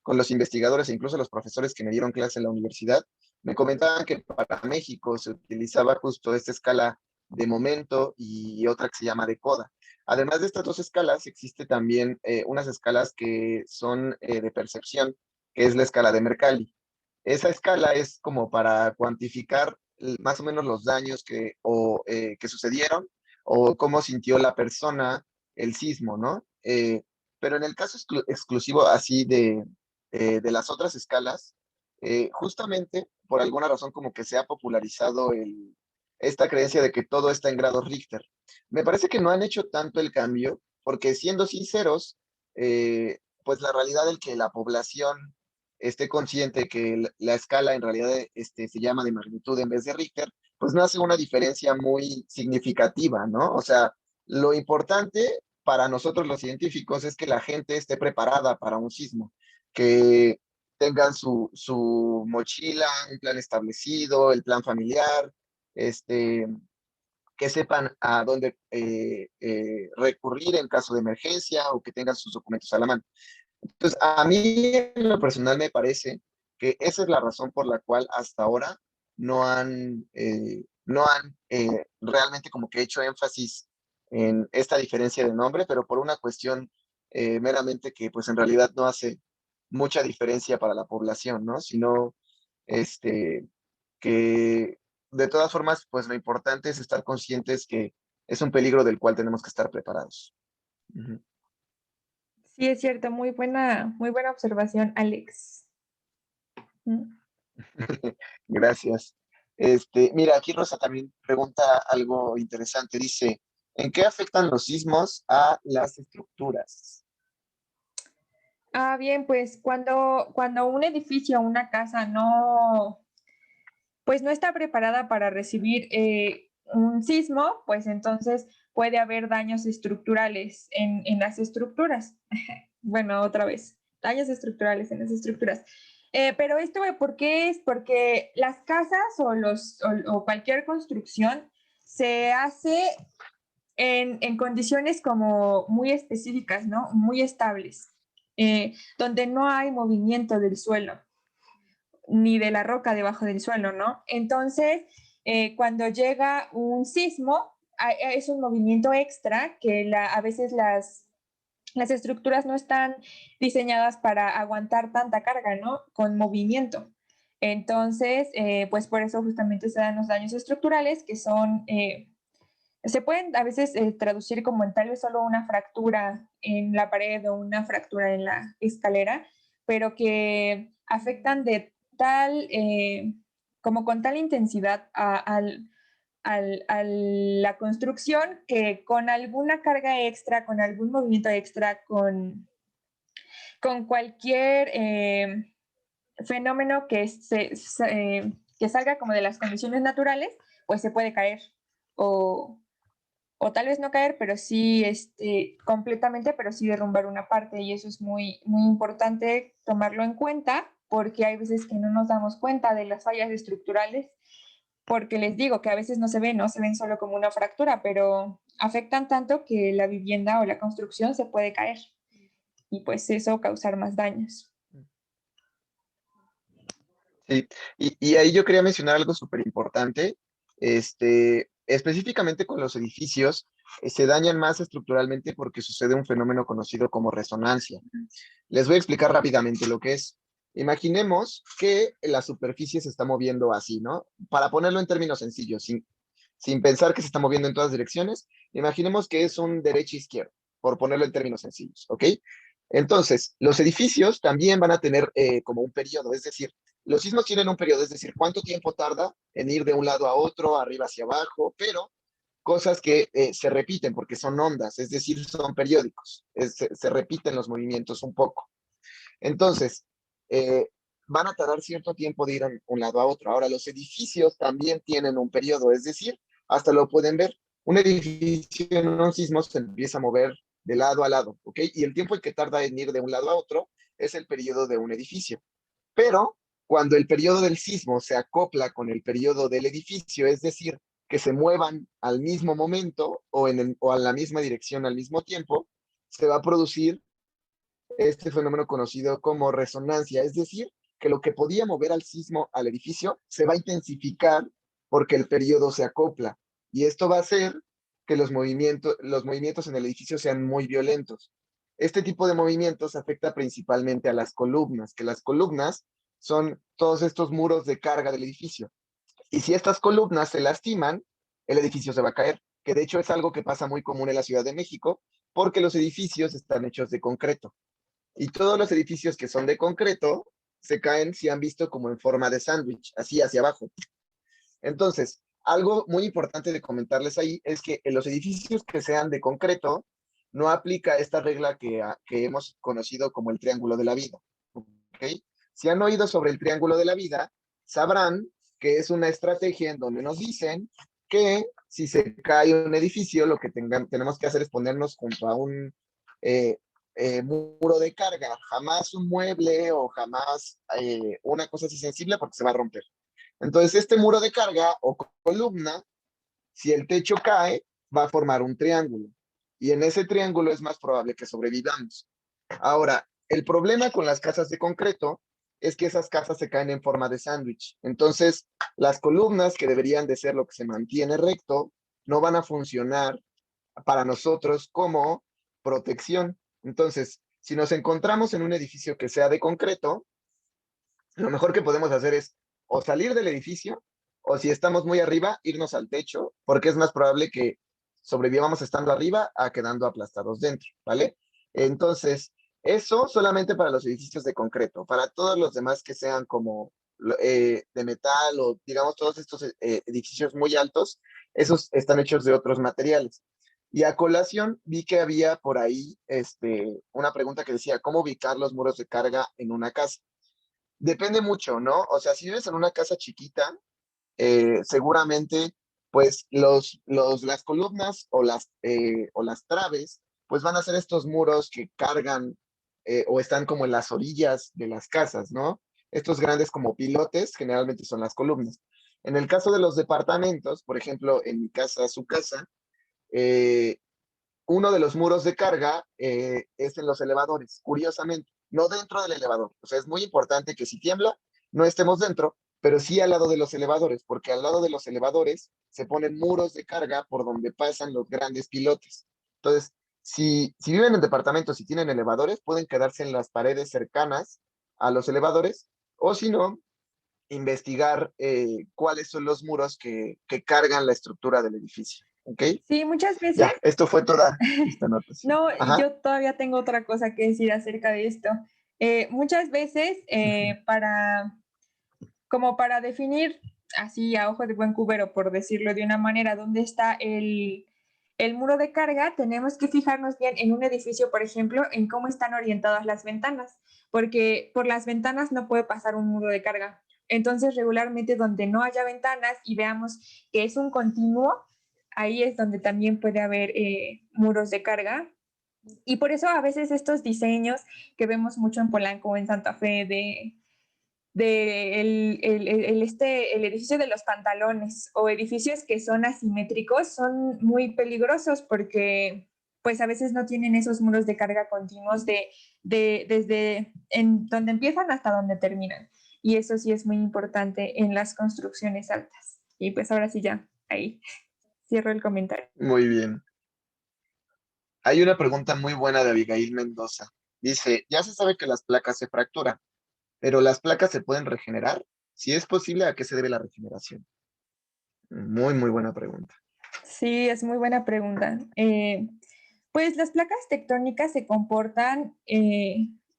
los investigadores e incluso los profesores que me dieron clase en la universidad, me comentaban que para México se utilizaba justo esta escala de momento y otra que se llama de coda. Además de estas dos escalas, existe también unas escalas que son de percepción, que es la escala de Mercalli. Esa escala es como para cuantificar más o menos los daños que sucedieron o cómo sintió la persona el sismo, ¿no? Pero en el caso exclusivo así de las otras escalas, justamente por alguna razón como que se ha popularizado esta creencia de que todo está en grados Richter. Me parece que no han hecho tanto el cambio porque siendo sinceros, pues la realidad es que la población esté consciente que la escala en realidad se llama de magnitud en vez de Richter, pues no hace una diferencia muy significativa, ¿no? O sea, lo importante para nosotros los científicos es que la gente esté preparada para un sismo, que tengan su mochila, un plan establecido, el plan familiar, este, que sepan a dónde recurrir en caso de emergencia o que tengan sus documentos a la mano. Entonces, a mí en lo personal me parece que esa es la razón por la cual hasta ahora no han realmente como que hecho énfasis en esta diferencia de nombre, pero por una cuestión meramente que pues en realidad no hace mucha diferencia para la población, ¿no? Sino este, que de todas formas, pues lo importante es estar conscientes que es un peligro del cual tenemos que estar preparados. Ujú. Sí, es cierto, muy buena observación, Alex. Mm. Gracias. Mira, aquí Rosa también pregunta algo interesante. Dice, ¿en qué afectan los sismos a las estructuras? Ah, bien, pues cuando un edificio o una casa pues no está preparada para recibir un sismo, pues entonces puede haber daños estructurales en las estructuras. Bueno, otra vez, daños estructurales en las estructuras. Pero esto, ¿por qué es? Porque las casas o cualquier construcción se hace en condiciones como muy específicas, ¿no? Muy estables, donde no hay movimiento del suelo, ni de la roca debajo del suelo, ¿no? Entonces, cuando llega un sismo, es un movimiento extra que a veces las estructuras no están diseñadas para aguantar tanta carga, ¿no? Con movimiento. Entonces, pues por eso justamente se dan los daños estructurales, que son, se pueden a veces traducir como en tal vez solo una fractura en la pared o una fractura en la escalera, pero que afectan de tal, como con tal intensidad a la construcción que con alguna carga extra, con algún movimiento extra, con cualquier fenómeno que salga como de las condiciones naturales, pues se puede caer o tal vez no caer, pero sí completamente, pero sí derrumbar una parte y eso es muy, muy importante tomarlo en cuenta porque hay veces que no nos damos cuenta de las fallas estructurales porque les digo que a veces no se ven, no se ven solo como una fractura, pero afectan tanto que la vivienda o la construcción se puede caer y pues eso causar más daños. Sí, y ahí yo quería mencionar algo súper importante. Específicamente con los edificios, se dañan más estructuralmente porque sucede un fenómeno conocido como resonancia. Les voy a explicar rápidamente lo que es. Imaginemos que la superficie se está moviendo así, ¿no? Para ponerlo en términos sencillos, sin pensar que se está moviendo en todas direcciones, imaginemos que es un derecha-izquierda, por ponerlo en términos sencillos, ¿ok? Entonces, los edificios también van a tener como un periodo, es decir, los sismos tienen un periodo, es decir, cuánto tiempo tarda en ir de un lado a otro, arriba hacia abajo, pero cosas que se repiten porque son ondas, es decir, son periódicos, se repiten los movimientos un poco. Entonces, eh, van a tardar cierto tiempo de ir a un lado a otro. Ahora, los edificios también tienen un periodo, es decir, hasta lo pueden ver. Un edificio en un sismo se empieza a mover de lado a lado, ¿ok? Y el tiempo en que tarda en ir de un lado a otro es el periodo de un edificio. Pero cuando el periodo del sismo se acopla con el periodo del edificio, es decir, que se muevan al mismo momento o a la misma dirección al mismo tiempo, se va a producir este fenómeno conocido como resonancia, es decir, que lo que podía mover al sismo al edificio se va a intensificar porque el periodo se acopla. Y esto va a hacer que los movimientos en el edificio sean muy violentos. Este tipo de movimientos afecta principalmente a las columnas, que las columnas son todos estos muros de carga del edificio. Y si estas columnas se lastiman, el edificio se va a caer, que de hecho es algo que pasa muy común en la Ciudad de México, porque los edificios están hechos de concreto. Y todos los edificios que son de concreto se caen, si han visto, como en forma de sándwich, así hacia abajo. Entonces, algo muy importante de comentarles ahí es que en los edificios que sean de concreto, no aplica esta regla que hemos conocido como el triángulo de la vida. ¿Okay? Si han oído sobre el triángulo de la vida, sabrán que es una estrategia en donde nos dicen que si se cae un edificio, lo que tenemos que hacer es ponernos junto a un muro de carga, jamás un mueble o jamás una cosa así sensible porque se va a romper. Entonces, este muro de carga o columna, si el techo cae, va a formar un triángulo. Y en ese triángulo es más probable que sobrevivamos. Ahora, el problema con las casas de concreto es que esas casas se caen en forma de sándwich. Entonces, las columnas, que deberían de ser lo que se mantiene recto, no van a funcionar para nosotros como protección. Entonces, si nos encontramos en un edificio que sea de concreto, lo mejor que podemos hacer es o salir del edificio, o si estamos muy arriba, irnos al techo, porque es más probable que sobrevivamos estando arriba a quedando aplastados dentro, ¿vale? Entonces, eso solamente para los edificios de concreto. Para todos los demás que sean como de metal o digamos todos estos edificios muy altos, esos están hechos de otros materiales. Y a colación vi que había por ahí una pregunta que decía, ¿cómo ubicar los muros de carga en una casa? Depende mucho, ¿no? O sea, si vives en una casa chiquita, seguramente, pues las columnas o las traves, pues van a ser estos muros que cargan o están como en las orillas de las casas, ¿no? Estos grandes como pilotes generalmente son las columnas. En el caso de los departamentos, por ejemplo, en mi casa, su casa, uno de los muros de carga es en los elevadores, curiosamente, no dentro del elevador. O sea, es muy importante que si tiembla, no estemos dentro, pero sí al lado de los elevadores, porque al lado de los elevadores se ponen muros de carga por donde pasan los grandes pilotes. Entonces, si viven en departamentos y tienen elevadores, pueden quedarse en las paredes cercanas a los elevadores, o si no, investigar cuáles son los muros que cargan la estructura del edificio. ¿Ok? Sí, muchas veces. Ya, esto fue toda esta anotación. No, Ajá. yo todavía tengo otra cosa que decir acerca de esto. Muchas veces, como para definir así a ojo de buen cubero, por decirlo de una manera, dónde está el muro de carga, tenemos que fijarnos bien en un edificio, por ejemplo, en cómo están orientadas las ventanas, porque por las ventanas no puede pasar un muro de carga. Entonces, regularmente donde no haya ventanas y veamos que es un continuo, ahí es donde también puede haber muros de carga. Y por eso a veces estos diseños que vemos mucho en Polanco o en Santa Fe el edificio de los pantalones o edificios que son asimétricos son muy peligrosos porque pues a veces no tienen esos muros de carga continuos desde en donde empiezan hasta donde terminan. Y eso sí es muy importante en las construcciones altas. Y pues ahora sí ya, ahí cierro el comentario. Muy bien. Hay una pregunta muy buena de Abigail Mendoza. Dice, ya se sabe que las placas se fracturan, pero ¿las placas se pueden regenerar? Si es posible, ¿a qué se debe la regeneración? Muy, muy buena pregunta. Sí, es muy buena pregunta. Pues las placas tectónicas se comportan,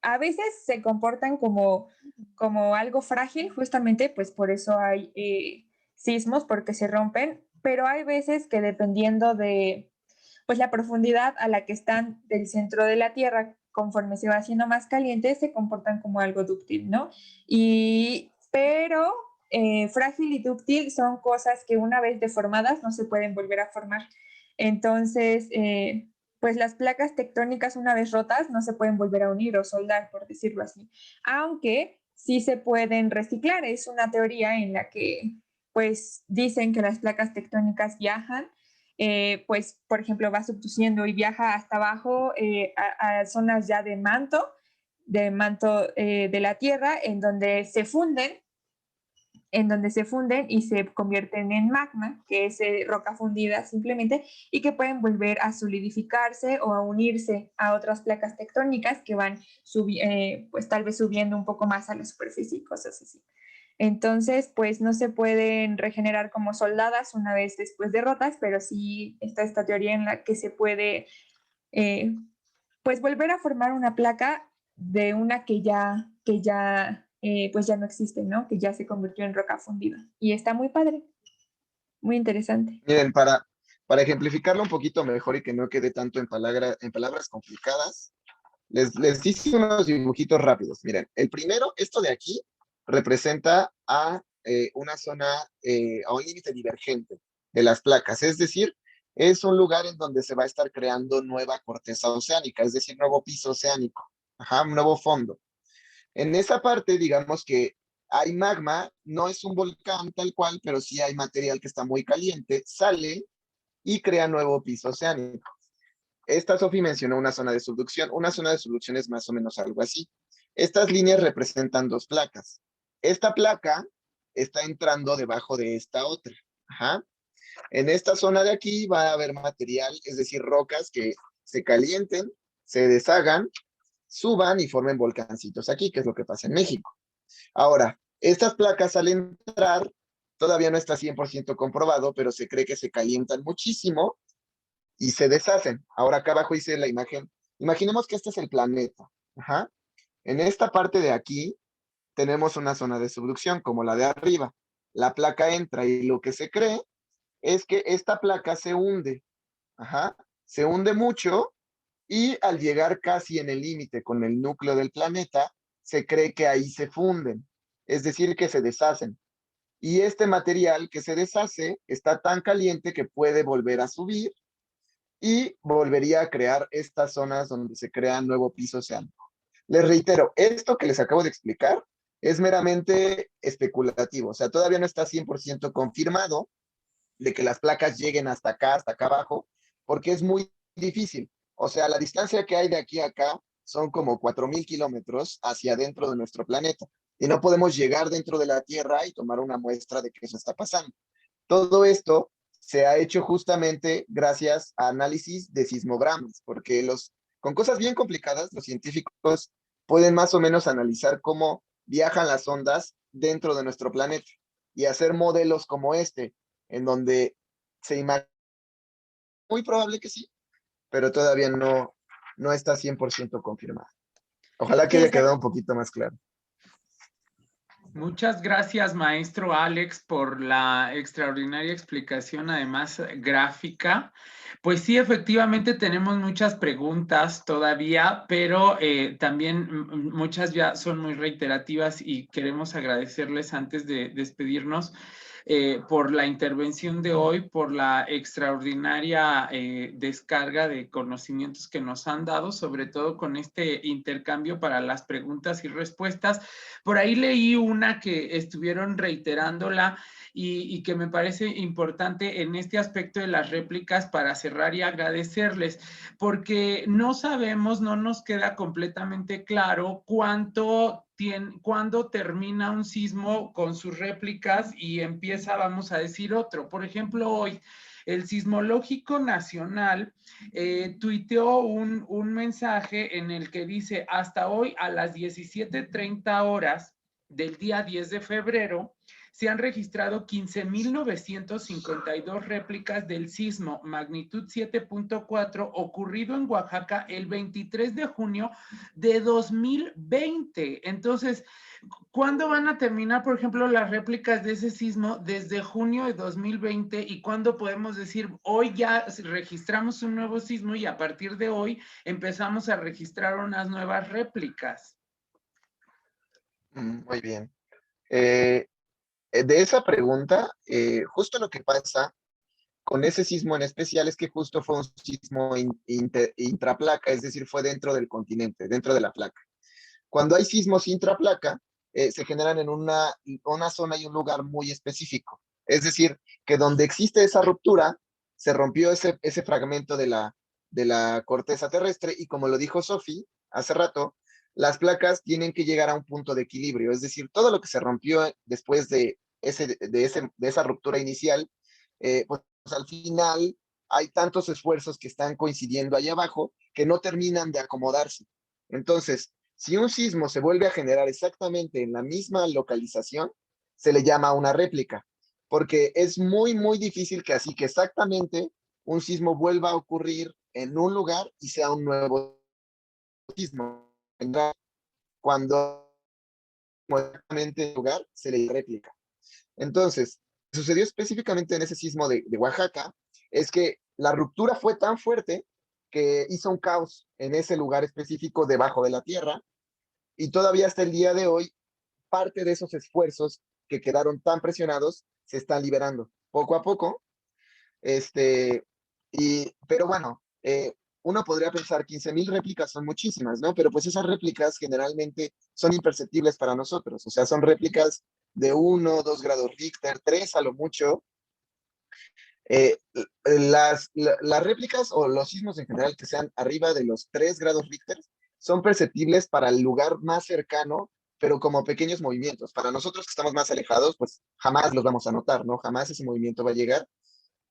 a veces se comportan como algo frágil, justamente, pues por eso hay sismos, porque se rompen, pero hay veces que dependiendo de pues la profundidad a la que están del centro de la Tierra, conforme se va haciendo más caliente, se comportan como algo dúctil, ¿no? Pero frágil y dúctil son cosas que una vez deformadas no se pueden volver a formar. Entonces, pues las placas tectónicas una vez rotas no se pueden volver a unir o soldar, por decirlo así. Aunque sí se pueden reciclar. Es una teoría en la que pues dicen que las placas tectónicas viajan, pues por ejemplo va subduciendo y viaja hasta abajo a zonas ya de manto de la Tierra, en donde se funden y se convierten en magma, que es roca fundida simplemente, y que pueden volver a solidificarse o a unirse a otras placas tectónicas que van pues tal vez subiendo un poco más a la superficie y cosas así. Entonces, pues no se pueden regenerar como soldadas una vez después de rotas, pero sí está esta teoría en la que se puede pues volver a formar una placa de una pues ya no existe, ¿no? Que ya se convirtió en roca fundida. Y está muy padre, muy interesante. Miren, para ejemplificarlo un poquito mejor y que no quede tanto en palabras complicadas, les hice unos dibujitos rápidos. Miren, el primero, esto de aquí, representa a una zona, a un límite divergente de las placas. Es decir, es un lugar en donde se va a estar creando nueva corteza oceánica, es decir, nuevo piso oceánico, ajá, un nuevo fondo. En esa parte, digamos que hay magma, no es un volcán tal cual, pero sí hay material que está muy caliente, sale y crea nuevo piso oceánico. Esta Sofi mencionó una zona de subducción. Una zona de subducción es más o menos algo así. Estas líneas representan dos placas. Esta placa está entrando debajo de esta otra. Ajá. En esta zona de aquí va a haber material, es decir, rocas que se calienten, se deshagan, suban y formen volcancitos aquí, que es lo que pasa en México. Ahora, estas placas al entrar, todavía no está 100% comprobado, pero se cree que se calientan muchísimo y se deshacen. Ahora acá abajo hice la imagen. Imaginemos que este es el planeta. Ajá. En esta parte de aquí tenemos una zona de subducción como la de arriba. La placa entra y lo que se cree es que esta placa se hunde. Ajá. Se hunde mucho y al llegar casi en el límite con el núcleo del planeta, se cree que ahí se funden, es decir, que se deshacen. Y este material que se deshace está tan caliente que puede volver a subir y volvería a crear estas zonas donde se crea nuevo piso oceánico. Les reitero, esto que les acabo de explicar es meramente especulativo, o sea, todavía no está 100% confirmado de que las placas lleguen hasta acá abajo, porque es muy difícil. O sea, la distancia que hay de aquí a acá son como 4.000 kilómetros hacia adentro de nuestro planeta. Y no podemos llegar dentro de la Tierra y tomar una muestra de que eso está pasando. Todo esto se ha hecho justamente gracias a análisis de sismogramas, porque con cosas bien complicadas, los científicos pueden más o menos analizar cómo viajan las ondas dentro de nuestro planeta y hacer modelos como este, en donde se imagina, muy probable que sí, pero todavía no está 100% confirmado. Ojalá que haya quedado un poquito más claro. Muchas gracias, maestro Alex, por la extraordinaria explicación, además gráfica. Pues sí, efectivamente tenemos muchas preguntas todavía, pero también muchas ya son muy reiterativas y queremos agradecerles antes de despedirnos por la intervención de hoy, por la extraordinaria descarga de conocimientos que nos han dado, sobre todo con este intercambio para las preguntas y respuestas. Por ahí leí una que estuvieron reiterándola y que me parece importante en este aspecto de las réplicas para cerrar y agradecerles, porque no sabemos, no nos queda completamente claro cuándo termina un sismo con sus réplicas y empieza, vamos a decir, otro. Por ejemplo, hoy el Sismológico Nacional tuiteó un mensaje en el que dice: hasta hoy a las 17:30 horas del día 10 de febrero, se han registrado 15,952 réplicas del sismo magnitud 7.4 ocurrido en Oaxaca el 23 de junio de 2020. Entonces, ¿cuándo van a terminar, por ejemplo, las réplicas de ese sismo desde junio de 2020? ¿Y cuándo podemos decir, hoy ya registramos un nuevo sismo y a partir de hoy empezamos a registrar unas nuevas réplicas? Muy bien. De esa pregunta, justo lo que pasa con ese sismo en especial es que justo fue un sismo intraplaca, es decir, fue dentro del continente, dentro de la placa. Cuando hay sismos intraplaca, se generan en una zona y un lugar muy específico. Es decir, que donde existe esa ruptura, se rompió ese fragmento de la corteza terrestre y como lo dijo Sofi hace rato, las placas tienen que llegar a un punto de equilibrio. Es decir, todo lo que se rompió después de esa ruptura inicial, pues al final hay tantos esfuerzos que están coincidiendo ahí abajo que no terminan de acomodarse. Entonces, si un sismo se vuelve a generar exactamente en la misma localización, se le llama una réplica, porque es muy, muy difícil que así que exactamente un sismo vuelva a ocurrir en un lugar y sea un nuevo sismo. Cuando exactamente el lugar se le llama réplica. Entonces, lo que sucedió específicamente en ese sismo de Oaxaca es que la ruptura fue tan fuerte que hizo un caos en ese lugar específico debajo de la tierra y todavía hasta el día de hoy, parte de esos esfuerzos que quedaron tan presionados se están liberando poco a poco. Pero bueno, uno podría pensar 15.000 réplicas son muchísimas, ¿no? Pero pues esas réplicas generalmente son imperceptibles para nosotros, o sea, son réplicas de 1, 2 grados Richter, 3 a lo mucho. Las réplicas o los sismos en general que sean arriba de los 3 grados Richter son perceptibles para el lugar más cercano, pero como pequeños movimientos. Para nosotros que estamos más alejados, pues jamás los vamos a notar, ¿no? Jamás ese movimiento va a llegar,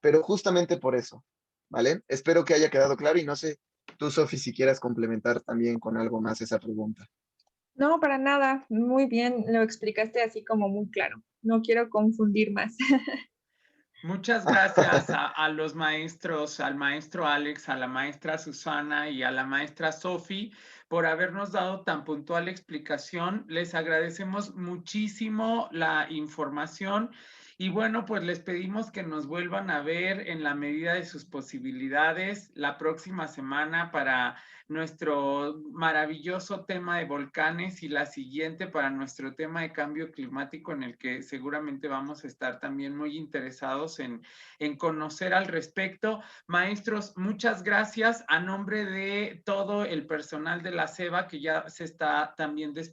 pero justamente por eso, ¿vale? Espero que haya quedado claro y no sé, tú, Sofi, si quieras complementar también con algo más esa pregunta. No, para nada. Muy bien, lo explicaste así como muy claro. No quiero confundir más. Muchas gracias a los maestros, al maestro Alex, a la maestra Susana y a la maestra Sofi por habernos dado tan puntual explicación. Les agradecemos muchísimo la información y bueno, pues les pedimos que nos vuelvan a ver en la medida de sus posibilidades la próxima semana para nuestro maravilloso tema de volcanes y la siguiente para nuestro tema de cambio climático, en el que seguramente vamos a estar también muy interesados en conocer al respecto. Maestros, muchas gracias a nombre de todo el personal de la SEBA, que ya se está también despidiendo.